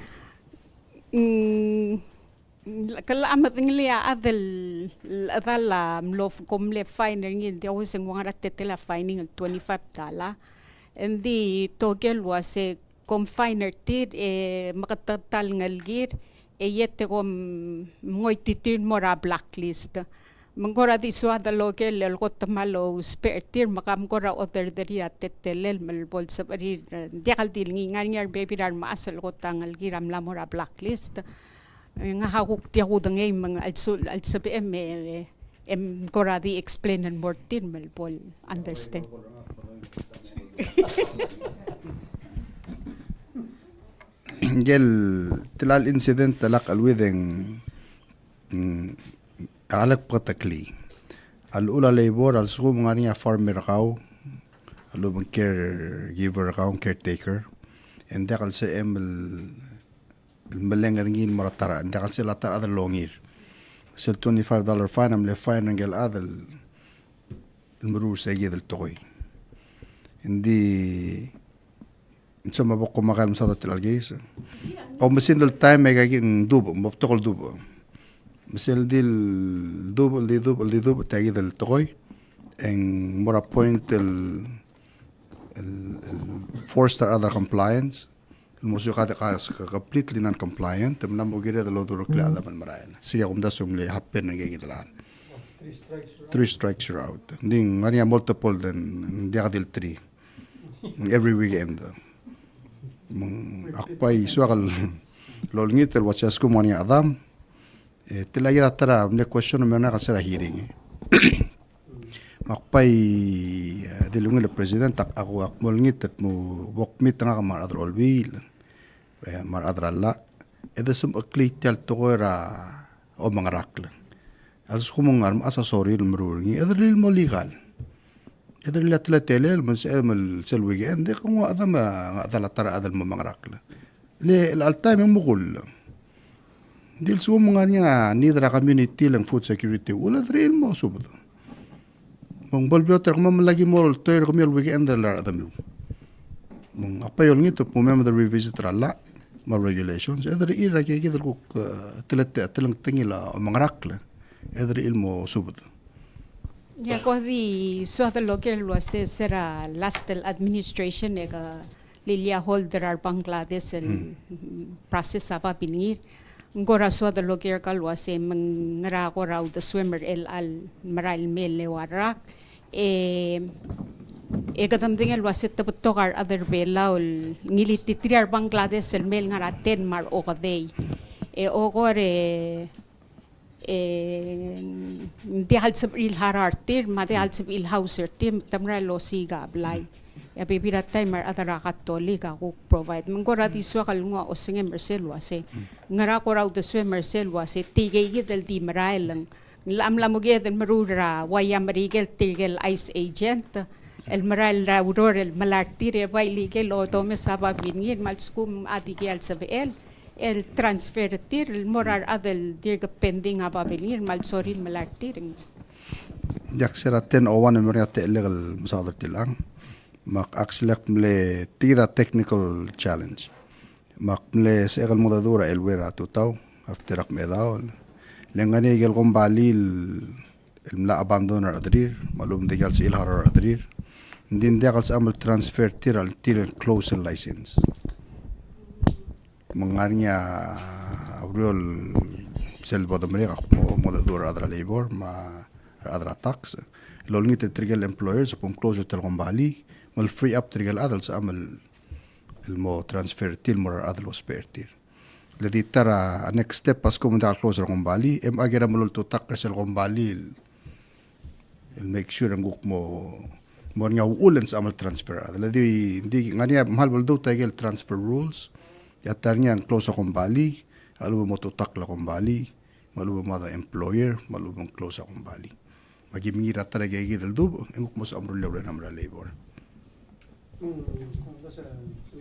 kalau amat ngelia adal mlof komle fine ngin dia useng wangara tetela finding $25 and the togel was a confiner tir makatatal ngalgir yete kom ngoititir mora blacklist mangora di suada local el gotamalo spertir makam gora other deria tetelel mel bol sabari dial dil ngingar baby dar masal gotangal giram la mora blacklist nga hawuk ti hudang ay mga al sabi em gora di explain and more tin mel bol understand gel tilal incident talak alwithing alak patakli alula labor al sugum ngania farmer kaw alubang caregiver kaw caretaker and dakal sa الملنجر ngin maratara and dakal sa latar other longir sa $25 fine am le fine ngel other المرور سيد التقوي عندي insomma bokko makal مسادة الالجيس او مسين التايم ميجا ندوب مبتقل دوب مثل دي الدوب تاجيد التقوي ان مورا بوينت ال فورستر other compliance الموسيقى دي completely non compliant تمنامو جيري دلو دورك لعظم المرايل سيقوم داسوم لي حبين نجيجي دلان 3 strikes you're out دين غانيا multiple than دي غادي 3 every weekend أقباي سواغل لو لنجيت الواتشاسكو ماني أضام تلاقي ترى من question منا قصير hearing أقباي دي لونج البريزيدنت أقوى مولنجيت مو بوكميت نعم مع أدر أولبيل مع أدر الله إذا سم أكلي تلتغيرا أو مغرقل السكومون عرم أساسوري المروري إذا المو ليغال إذا اللي تلاتيلي من السلوي عندي هو هذا ما هذا ترى هذا المغرقل ليه الالتايم مغول دي السكومون غانيا نيدرا كوميونيتي لان فود سيكوريتي ولا دري المو سوبد من بالبيوتر كمان لقي مول تير كم يلوي عند لا أدميو من أبايول نيتو بومم the revisit رلا ما regulations إذا إيه رأيك كده الكوك تلاتة تنجي لا مغرقل إذا المو سوبد Ya kodi suatu local was sera last administration ega lilia holder ar Bangladesh el process apa pinir ngora suatu local kal was mengra gora the swimmer el al maral mel lewarak kadam dingel was tokar other bela ul ngilititri ar Bangladesh el mel ngara 10 mar ogadei ogore de halsab il harartir ma de halsab il hauser tim tamra losiga ablay ya bibira timer adara katolika ko provide mangora di so kalunga osinge mersel wase ngara ko raw de so mersel wase tigay del di marailang lam muge del marura waya marigel tigel ice agent el maral raudor el malartire bay ligel o tome saba binir malskum adigel sabel el transfertir el morar adel dirga pending ababenir mal soril malartir jaksera 1001 meriate illegal masader tilang mak akslek mle tira technical challenge mak mle segal modadura el wera tutau afterak medao lengani gel gombali الملا abandoner adrir malum degal si ilharar adrir din degal sa amal transfer tiral til close license mengarnya real sel bodom mereka mo dur adra labor ma adra tax lo ngit trigel employers upon closure tel gombali mal free up trigel adults amal المو transfer til mor adlo spertir الذي ترى next step باسكو من دار closure gombali em agera mulul to takkes el gombali make sure nguk mo nya ulens amal transfer alladhi di ngania mahal baldo tagel transfer rules ya tarnya close gombali alu mo to takla gombali malu mada employer malu mo close gombali magi mingira tara ge del dub nguk mo amru lebre namra labor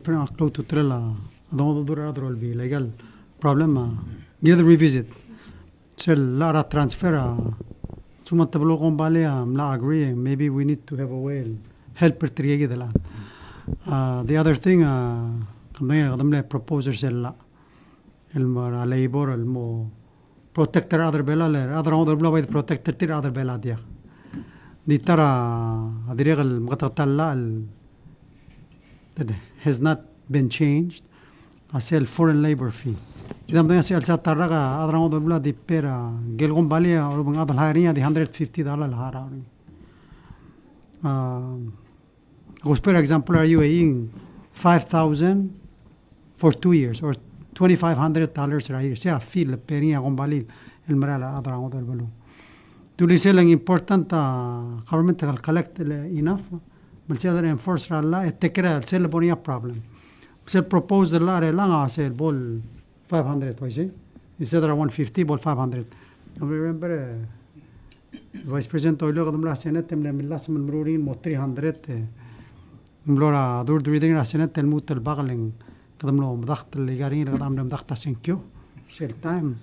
Prima close to trela don't do adrol bi legal problem get revisit sel lara transfer ثم تبلغهم بالي لا agree maybe we need to have a way help التريجي ده the other thing كمان قدم له proposers لا المر labor المو protector other بلا لا other بلا بيد protector تير other بلا ديا دي ترى هذه المقطع لا that has not been changed أسأل foreign labor fee إذا بدنا نسأل ساترقة أدرى هذا البلاد يبيرا جيلهم بالية أو بعض الهارية دي $150 الهارة. For example, are you paying $5,000 for 2 years or $2,500 a year? Say fee البيرية هم بالي المرأة أدرى هذا البلو. To be selling important government will collect enough. But say other enforce الله التكرار sell بونيا problem. Sell propose the law رلا sell ball 500 I see. Instead of 150 ball 500. I remember Vice President Oilo قدم له سنة تملا من لازم المرورين مو 300 ملورا دور دريدين سنة الموت البغلين قدم له ضغط اللي قارين قدم له ضغط سنكيو شيل تايم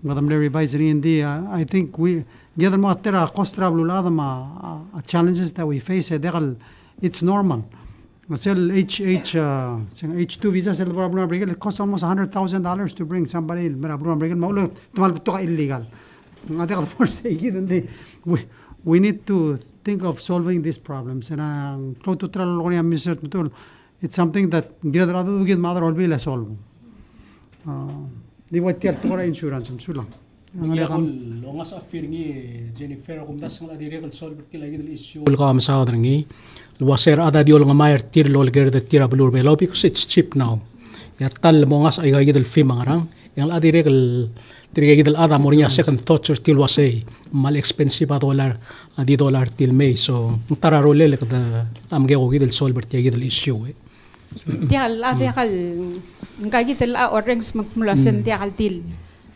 قدم له ريفايزرين دي I think we قدر ما ترى cost travel هذا ما challenges that we face دقل it's normal. Sell H2 visa sell Bruno Brigel it costs almost $100,000 to bring somebody Bruno Brigel ما أقوله تمال بتوع illegal. I think the first thing we need to think of solving these problems and close to try it's something that get rather to get mother will be solve. The what tier to insurance مسؤول. يقول لو ناس أفيرني جينيفر قم داس على ديريك السولف كلا يجد الإشيو القام سادرني الوسير هذا ديول غماير تير لول غير تير بلور بيلو because it's cheap now يطل مونغاس أيها يجد الفيلم عرام يعني الأديريك تري يجد الأذى موريا second thoughts تيل وسي مال expensive $1 $10 تيل مي so ترى رولي لك ده أم جاو يجد السولف يجد الإشيو ديال نقايد الأورنجز مكملاسن ديال ديل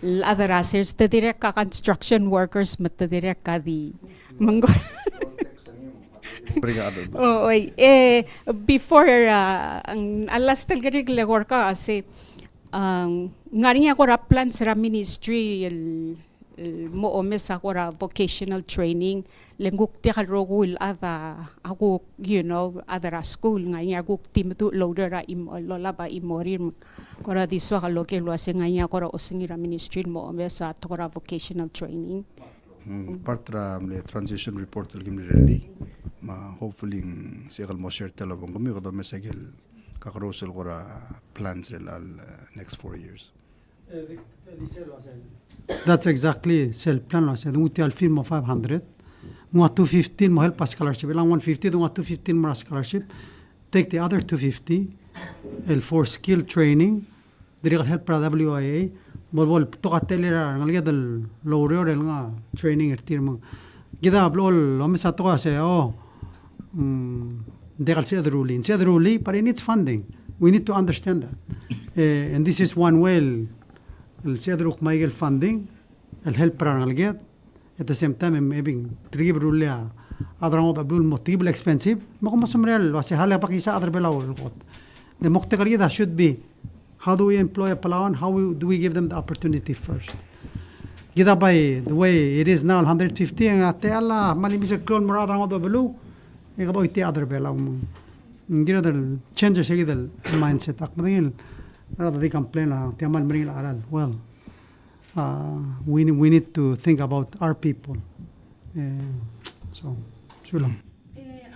other assets تديرك construction workers متديرك كذي منقول before alas talgarig legor ka kasi ngari ako ra plan sa ministry mo omes ako ra vocational training lenguk ti kalrogul ava ako you know other school ngari ako timtu loader ra lola ba imorir kora diswa kaloke lo ase ngari ako ra osingira ministry mo omes sa to ra vocational training partra le transition report el ma hopefully sigal mo share telo bang kami ko me segel kakrosel gora plans rel al next 4 years. That's exactly sel plan lo se muti al film 500 mo 215 mo help scholarship lang 150 do 215 mo scholarship take the other 250 el for skill training direct help para WIA bol to katelera ngalga del lowrer nga training ertir mo gida blol lo me sa to ase degal se the but it needs funding. We need to understand that. And this is one way el sedruk maigel funding el help para ngalga at the same time maybe trigib rulia adran da bul motible expensive mo como samrel wase hala pakisa adar belaw the moktegarida should be how do we employ a Palau and how do we give them the opportunity first? Gida by the way it is now 150 and atella malimis clone morada on the blue igdo iti other bela gida the changes the mindset akmadil rather they complain la tiamal mring aral well we need to think about our people. So, sulang.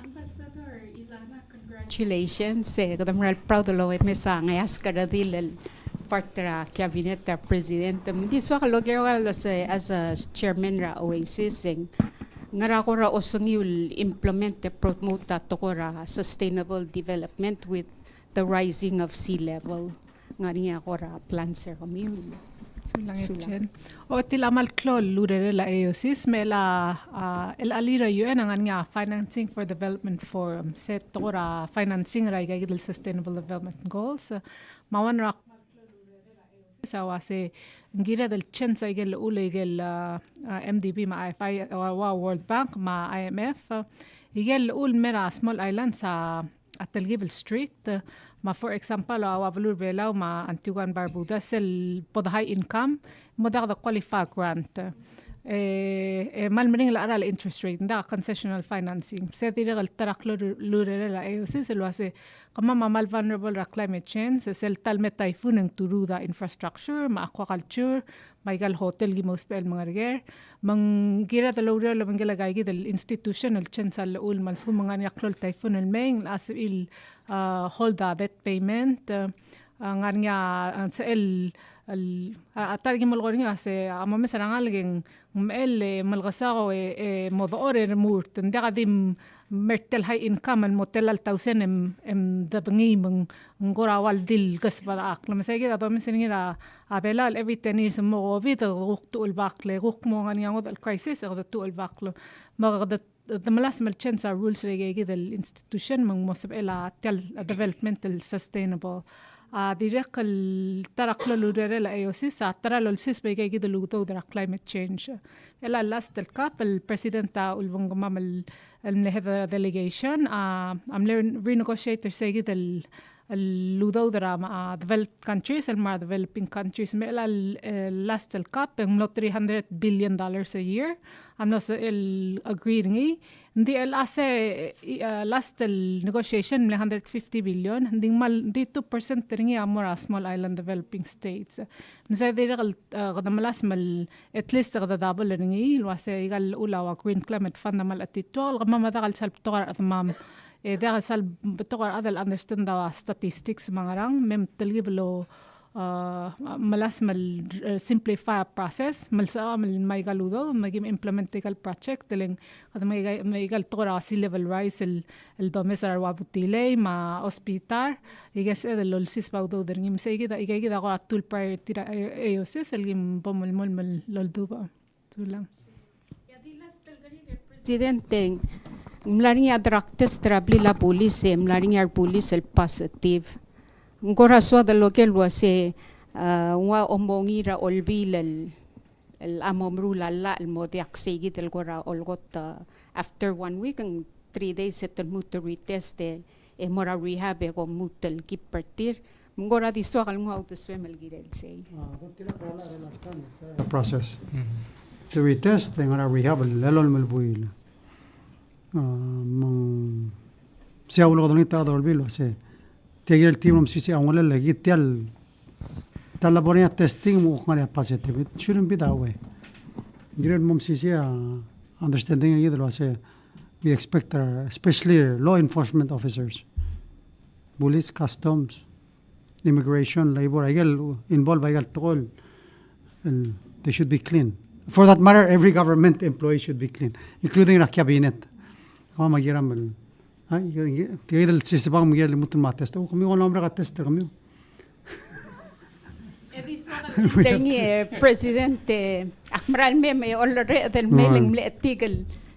Ambassador Ilana, congratulations. Kadam proud lo et mesa ngayas kada dilel partra cabinet president. Di so kalogero as a chairman ra Oasis ngara ko ra osong implement promote to ko ra sustainable development with the rising of sea level. Ngari ko ra plan sa kami. Sulang. O tilamal klol lurere la EOSIS me la el alira UN ang nga financing for development forum set tora financing ra igay sustainable development goals mawan ra sa wase ngira del chance igel ule igel MDB ma IFI wa World Bank ma IMF igel ul mera small island sa Atalgibel Street ma for example wa valur belaw ma Antigua and Barbuda sel pod high income mo da qualify grant mal mering la ara interest rate da concessional financing se dire al tarak lure la EOC se lo hace kama mal vulnerable ra climate change sel tal met typhoon ng turu da infrastructure ma aquaculture maigal hotel gi mospel mga reger mang gira da lure la mangela gay del institutional chance al ul mal sum mga yaklol typhoon el meng as il hold that payment nganya sa el atargi malgoringa se amame sarangalgeng mel malgasao modore murt ndaga dim mertel high income al motel al tausen em dabngi mong ngora wal dil gasbada akla masagi da dom sinira abelal every 10 years mo vida ruqtu al baqle ruq mo ngani ngod al crisis qadtu al baqlo magad the malasmal chance rules rege the institution mong mosab ela tel developmental sustainable direct الترقل لوريلا EOSIS ترى السيس بيجي كده لوتو درا climate change إلا last الكاب البريسيدنت تاع البنغمام هذا delegation عملوا renegotiate سيجي ده اللودو درا مع developed countries مع developing countries مئلا last الكاب عملوا $300 billion a year عملوا agreeing دي الأسا last negotiation من 150 billion دي مال دي 2% تريني أمور small island developing states مثلا دي رغل غدام لاس مال at least غدا دابل ريني الواسا يقال أولا وgreen climate fund مال أتيتوال غما ما دغل سالب تغر أثمام دغل سالب تغر أذل understand دا statistics مغران مم تلقي بلو malas mal simplify process malsa mal maigaludo magim implementical project teleng ad maigal tora sea level rise el domesar wabutile ma hospital iges edel sis baudo derngim seigida igida go atul par tira eosis elgim pomol mol lol duba tulang presidente mlaringa draktes trabli la police mlaringa police el positive ngora so da local wase wa omongira olbil el amomru la el modiak segi del gora olgot after 1 week and 3 days at the motor retest e mora rehab e go mutel ki partir ngora di so al ngau de swemel girel sei process to retest ngora rehab lelol melbuil mang sia ulo doni tara dolbil wase تيجي التيم مسيسي أولا لقيت تلا بوريا testing مو خانة positive شو بيدا هو جرير مسيسي understanding يدل واسه we expect especially law enforcement officers police customs immigration labor أيقل involved أيقل تقول they should be clean for that matter every government employee should be clean including the cabinet ما جرام تيجي السيستم ميجي اللي ممكن ما تستو كمية ولا عمرك تست كمية. تاني presidente أحمر المية ولا رأي الميل ملأتيك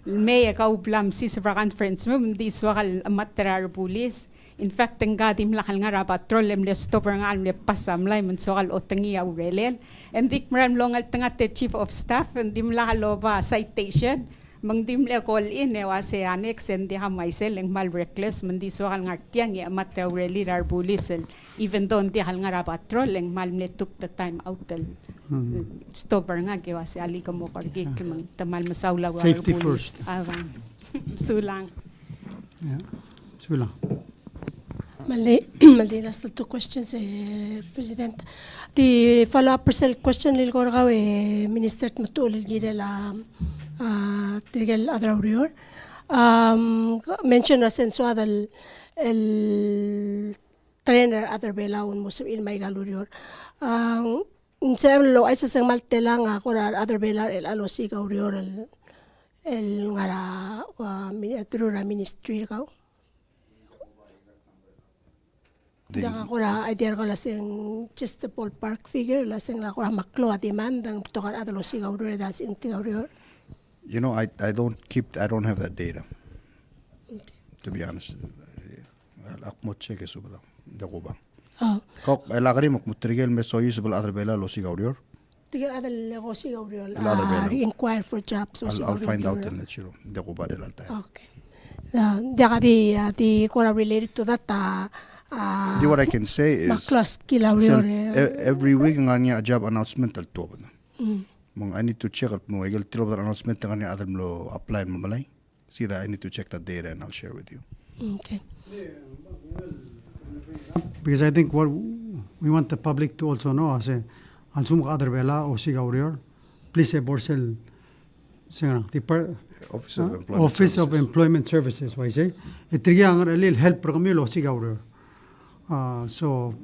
المية كاو بلام سيستم conference مم دي سوال ماترار بوليس in fact تنقادي ملاخل نعرف باترول ملستوبر نعلم لباسا ملاي من سوال أوتنيا وريلل عندك مرام لونغال تنقات chief of staff عندي ملاخل لوبا citation mangdim le call in ne wase annex and di hamay selling mal reckless mandi so hal ngartiang ya matra really rar bulisel even though di hal ngara patrolling mal ne took the time out stopper nga ke wase ali ko mo korgi mang tamal masawla wa safety first awan sulang yeah sulang Maldi last two questions, President. The follow-up question lil gorgaw Minister Matul gire la tigel adraurior. Mention as en so el trainer other bela un musib il may galurior. Nsem lo ay sa sang maltelang akora other bela el alosi gaurior el ngara miniatura ministry gaw. Dang akora idea ko lasing just a ballpark figure lasing akora maklo at demand ang tokar adalosi gaurior das inti gaurior. You know, I don't have that data. Okay. To be honest. Akmo check eso ba daw ba. Oh. Kok elagari mo mutrigel me so usable other bela losi gaurior. Tigil adal losi gaurior. Inquire for jobs. I'll find out and let you know. Daw ba del alta. Okay. Daka di kora related to that What I can say is every week nganya job announcement al to ba. I need to check mo igel tilo ba announcement nganya other lo apply mo malay. See that I need to check that data and I'll share with you. Okay. Because I think what we want the public to also know as al sum other bela o sigaurior please borsel Office of Employment Services why say itriya ang lil help program lo sigaurior so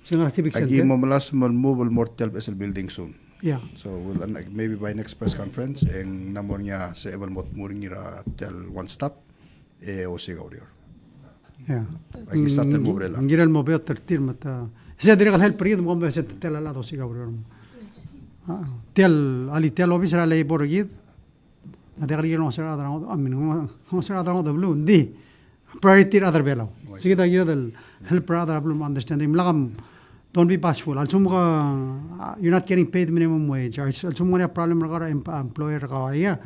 singa civic center agi mo malas mobile mortal vessel building soon. Yeah. So we'll maybe by next press conference ang namon niya sa ebal mot muringira tel one stop o sigaurior. Yeah. Agi starter mo brela. Ngira mo be tertir mata. Se direga help rid mo be se tel ala do sigaurior. Tel ali tel officer ala iborgid. Adagri no será drama amin no será drama de blue di priority other bela. Sigida gira del help other problem understanding lagam. Don't be bashful. You're not getting paid minimum wage. Alsumga problem regard employer kawaya.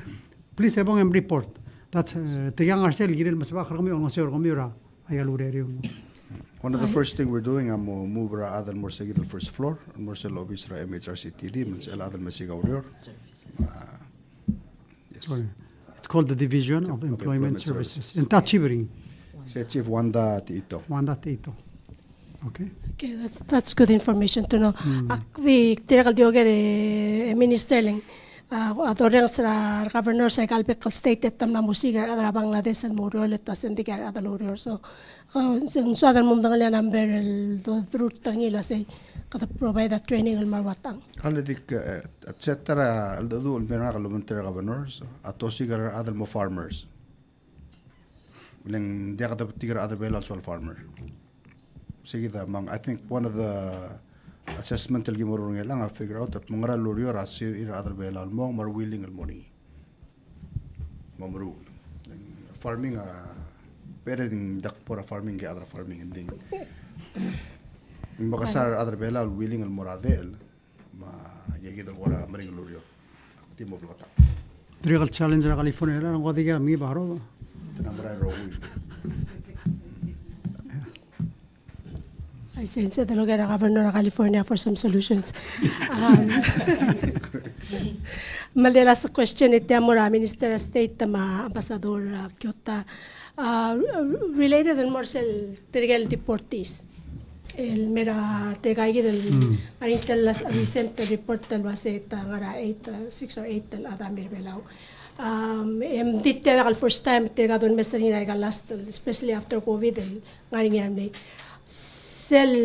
Please ebong em report. That's tiyang arsel giril masba khargami on sir gomira ayalurerium. One of the first thing we're doing I'm move ra other more segid the first floor and more sel office ra MHRCTD means el other mesigaurior. Yes. Sorry. It's called the Division of Employment Services. In Tachibri. Se chief Wanda Tito. Okay. Okay, that's good information to know. The tiragal diogere ministerling adorang sa governor sa Calpec state at tamna musiga adra Bangladesh and Morolet as indicar adalurior so so adal mum dangal number el root tangila say kada provide that training al marwatang. Haladik etc. al dadu al menaka lumentera governors atosigar adal mo farmers. Bilang dia kada tigar adal bela al farmer. Sige da mang I think one of the assessment el gimoro lang I figure out that mongara lorio rasir ir other bela mong mar willing el money mamru farming pere ding dak pora farming ge other farming ending imbakasar other bela willing el morade ma yegi del gora maring lorio timo blota Trigal challenge ra California la ngodiga mi baro tanamra ro I said the local governor of California for some solutions. The last question is the Minister of State, Ambassador Kyoto, related and more sel tergal deportees. El mera tegay del arintel las recent report del base ngara 6 or 8 del Adamir Belau. Did the first time tergadon meserina last especially after COVID el ngaring Sell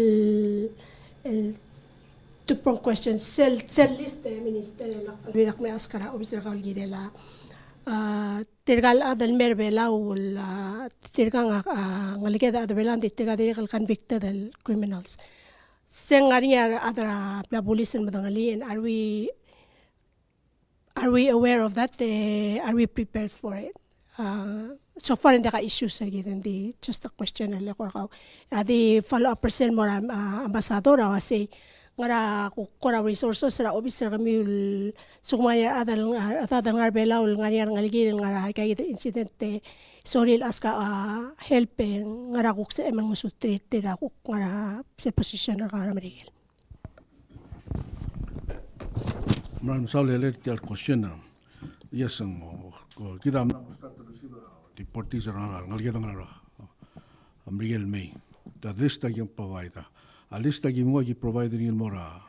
two-pronged question. Sell list minister la me askara officer kal girela. Tergal adal merbela ul tergang ngaligeda adbela andi tergal convicted del criminals. Sengariya adra la police and madangali and are we aware of that? Are we prepared for it? So far in the issues again, just a question the follow-up person more ambassador or say ngara kora resources ra officer kami sumaya adal ngarbela ul ngariar ngaligi ngara kay incident sorry aska help ngara kuk sa emang musutri tira kuk ngara sa position ra marigel. Maram saule le question yes kita deportees ngalgeda ngara Miguel May the list yung provider. A list yung mo provider yung mora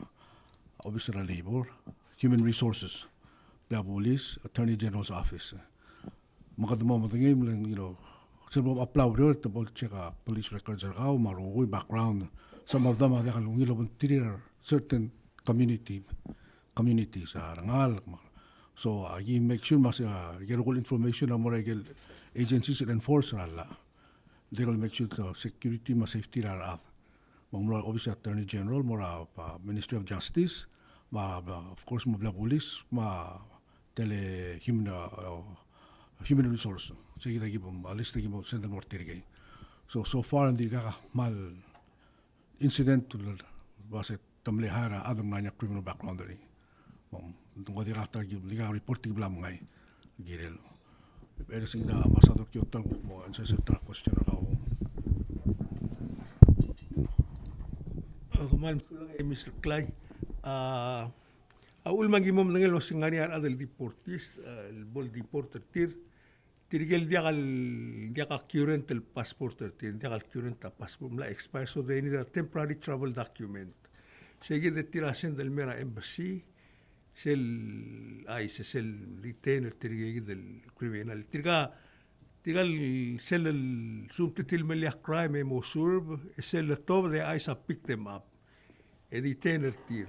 Officer of Labor, Human Resources, Police, Attorney General's Office. Makadamo mo tingin sino applaud yun, tabol check police records are maruwi background. Some of them are certain communities sa rangal. So you make sure mas get all information na more agencies and enforce ala. They will make sure the security mas safety ra. Mga obviously Attorney General, more Ministry of Justice, of course mo police, human resource. Sige lagi mo, alis lagi mo send more tirigay. So far hindi ka mal incident was it tamlehara adam nanya criminal background rin. Tungkol di ka report ti blam ngay girelo. Pero sing na masadok yung tal mo ang sa question na ako. Kumal Mr. Clay. Aul mangimom nangel was ngani adel deportis, el bol deporter tirigel diakal current el passport diakal current a passport la expire, so they need a temporary travel document. Segi de tirasen del mera embassy sel detainer tirigel del criminal tigal sel el sumtitil melia crime mo surb sel top de isa pick them up detainer tir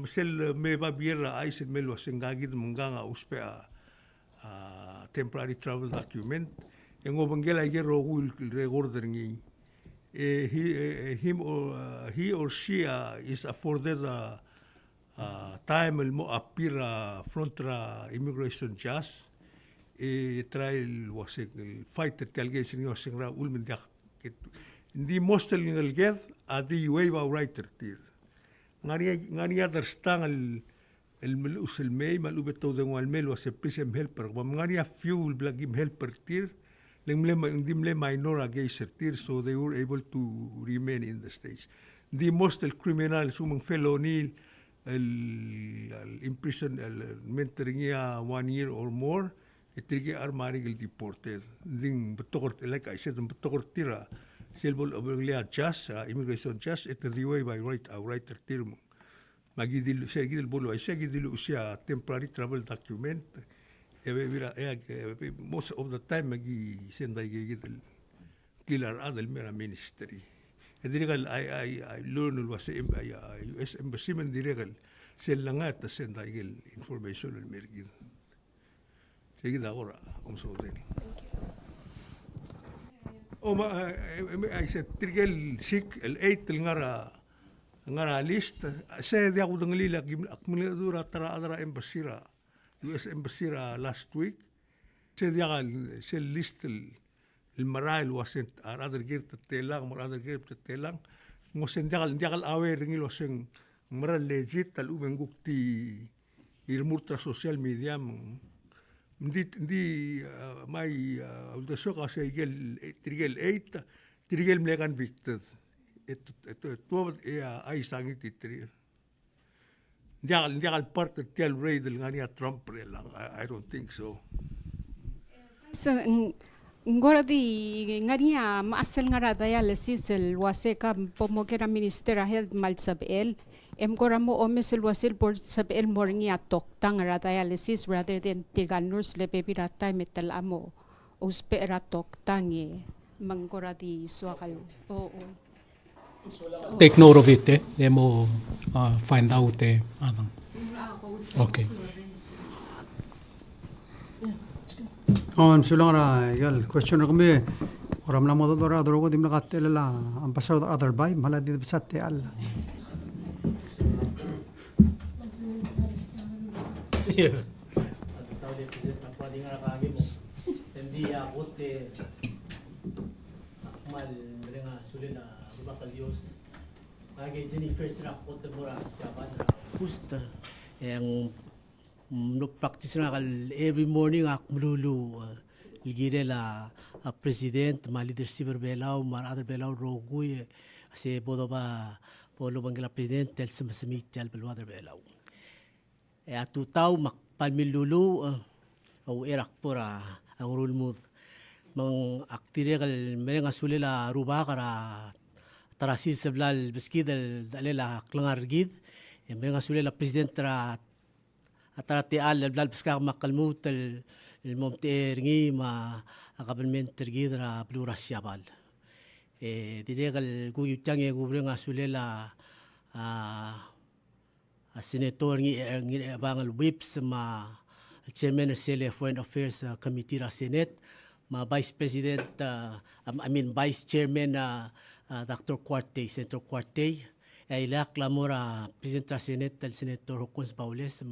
sel me va biera isa melo sengagid munganga uspe temporary travel document en obangela gero will recorder ngi he or she is afforded time mo appear frontra immigration judge trial was fight allegation was ra ulmen dak ndi mostel ngal ged adi waiva writer tir ngani understand el melus el mei malu beto de al melo se prisem helper ngani fuel blagim helper tir dimle minor against tir, so they were able to remain in the States. The most criminal sumang felony el imprison el mentoring 1 year or more itrige armarigel deported ding betokor like I said betokor tira selbol obliglia just immigration just it the way by right term magidil segidil bolo ay segidil usia temporary travel document most of the time magi senda gigidil clear adel mera ministry edigal I learn was US embassy men diregal sellangat senda igel information el mergid segida ahora so then I said trigel sick el 8 el ngara list se dia udang lila akmulidura tara adara embassy US embassy last week se dia se list el marail wasent other gear telang other gear telang ngosen dia awe ringil waseng maral legit tal ubengukti irmurta social media ndi mai ulda soka se igel trigel 8 trigel mlegan victor todo ai sangi titri dia parte tel rey del ngania Trump I don't think so ngora di ngania maasel ngara dialysis el waseka pomokera ministera health malsabel gora mo omisel wasil por sabel morngi atok tang ngara dialysis rather than tiganurs le bebira time metal amo uspera tok tangi mangora di swakal Take note of it, demo find out adang. Okay. Sulang ra gal question kami oram la modo dora doro ko dim la katel la ambassador other by mala di bisate al. Yeah. Saudi president ang pwede nga nakagi mo. Hindi ako mal nga sulit na bakal Diyos. Kaya Jennifer sila ko mura siya ba na gusto. Yang practice na every morning ako mululu. Ligire la president, ma leadership Palau, ma other Palau roguy. Kasi bodo ba polo bang la president tel semesemit tel belwader Palau. Atu tau makpalmilulu au erak pura ang rulmud. mang aktiregal mereng asulela ruba kara tarasil seblal beskid dalela klangargid mereng asulela president tra atarati al blal beskar makalmut الممتع رنجي ما قبل من ترجيد را بلورا الشبال ديريغ الجو يتاني جوبرين عسوليلا السيناتور رنجي بان الويبس ما الشيرمان السيلي فورين افيرز كوميتي را سينات ما فايس بريزيدنت فايس chairman دكتور كوارتي سيناتور كوارتي إلى كلامورا بريزيدنت را سينات السيناتور هوكونس باوليس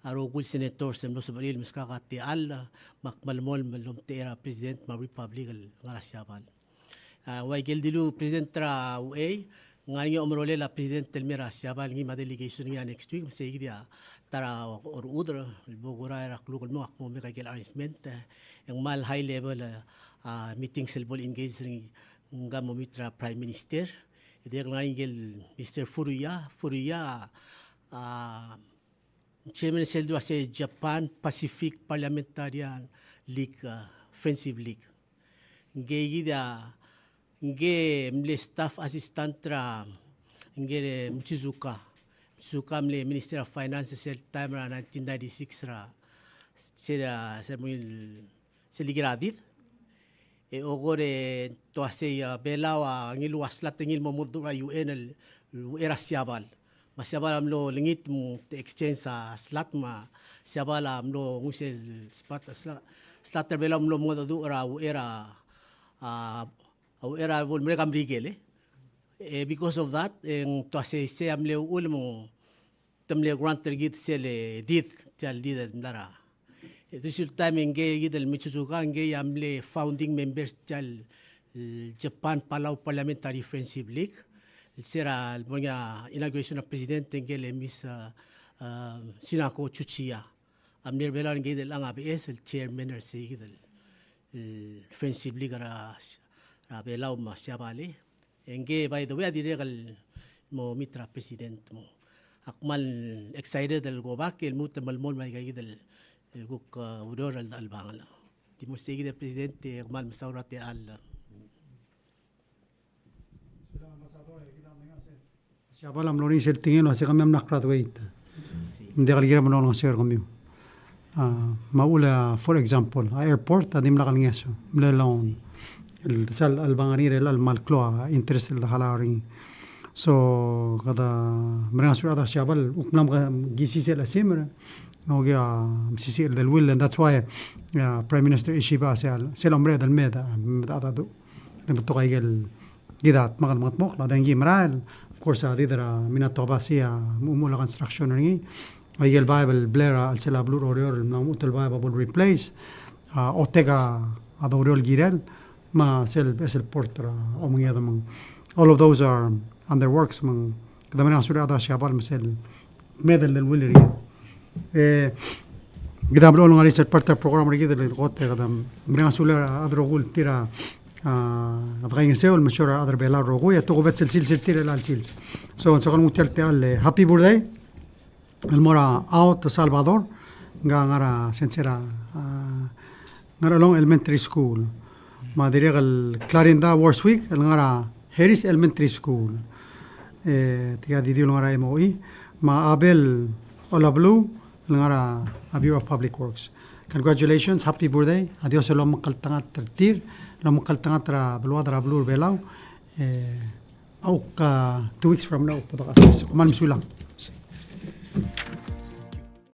arogul senator sem los baril miskakati al makmalmol malum tera president ma republic ngarasyaban waigel dilu president tra UA ngani omrole la president telmira syabal ngi delegation ngi next week segi dia tara or udra bogora ra klugol mo akmo me kagel arrangement yang mal high level meeting selbol engage ngi ngam mitra prime minister dia ngani gel Mr. Furuya Chairman Seldu ase Japan Pacific Parliamentarian League Friendship League. Nge mle staff assistant tra nge Mchizuka mle Minister of Finance sel time ra 1996 ra seligradit ogore to ase belawa ngilu aslat ngil momudura UN era siabal masyabal amlo lingit mo exchange sa slot ma syabal amlo nguse spot slot bela amlo mo do ra era bol mereka mrigele because of that to se amle ulmo tamle grant tergit sele dit tal dit mlara this time nge gidel michuzuka nge amle founding members tal Japan Palau Parliamentary Friendship League sera punya inauguration of president ngel Miss Sinako Chuchia amner belar ngel ang ABS el chairman er segidel friendship league ra belau ma siabali nge by the way diregal mo mitra president mo akmal excited el go back el mut malmol may gidel el guk udor al albangala timo segidel presidente akmal masawrate al Siapa lam lori sel tingin wasi kami am nakrat wait. Hindi kaligira mo nong share kami. Maula for example, airport adim lakal ngeso. Mlalon el sal albangani rel al malklo interest el halari. So kada mereka sudah ada siapa uknam gisi sel asimra. No gya msisi el del will and that's why Prime Minister Ishiba sel omre del meda ada do. Lemt tokaigel gidat makan matmok la dengi mral. Of course, didra minatobasia mumula construction ringi. Ay el Bible blera al sela blur oriol na mutel Bible will replace otega adoriol girel ma sel es el portra o mungeda mang. All of those are under works mang. Kada mana sura adra shabal mesel medel del will ringi. Gida blo ngari set portra program ringi del gote kada mana sura adro gul tira أبغى نسوي المشروع هذا بلا رغوية تقوبت سلسلة تير لا سلسلة so نسوي المثال تال happy birthday المرة out to Salvador ngara sensera ngara long elementary school ما دريغ الكلاريندا وورسويك ngara Harris elementary school تيجا ديديو ngara MOE ما أبل أولابلو ngara Bureau of Public Works. Congratulations, happy birthday. Adios lo maqaltangat tertir, lo maqaltangat ra belwadra blur belau. Au 2 weeks from now, puto ka. Kuman misulang.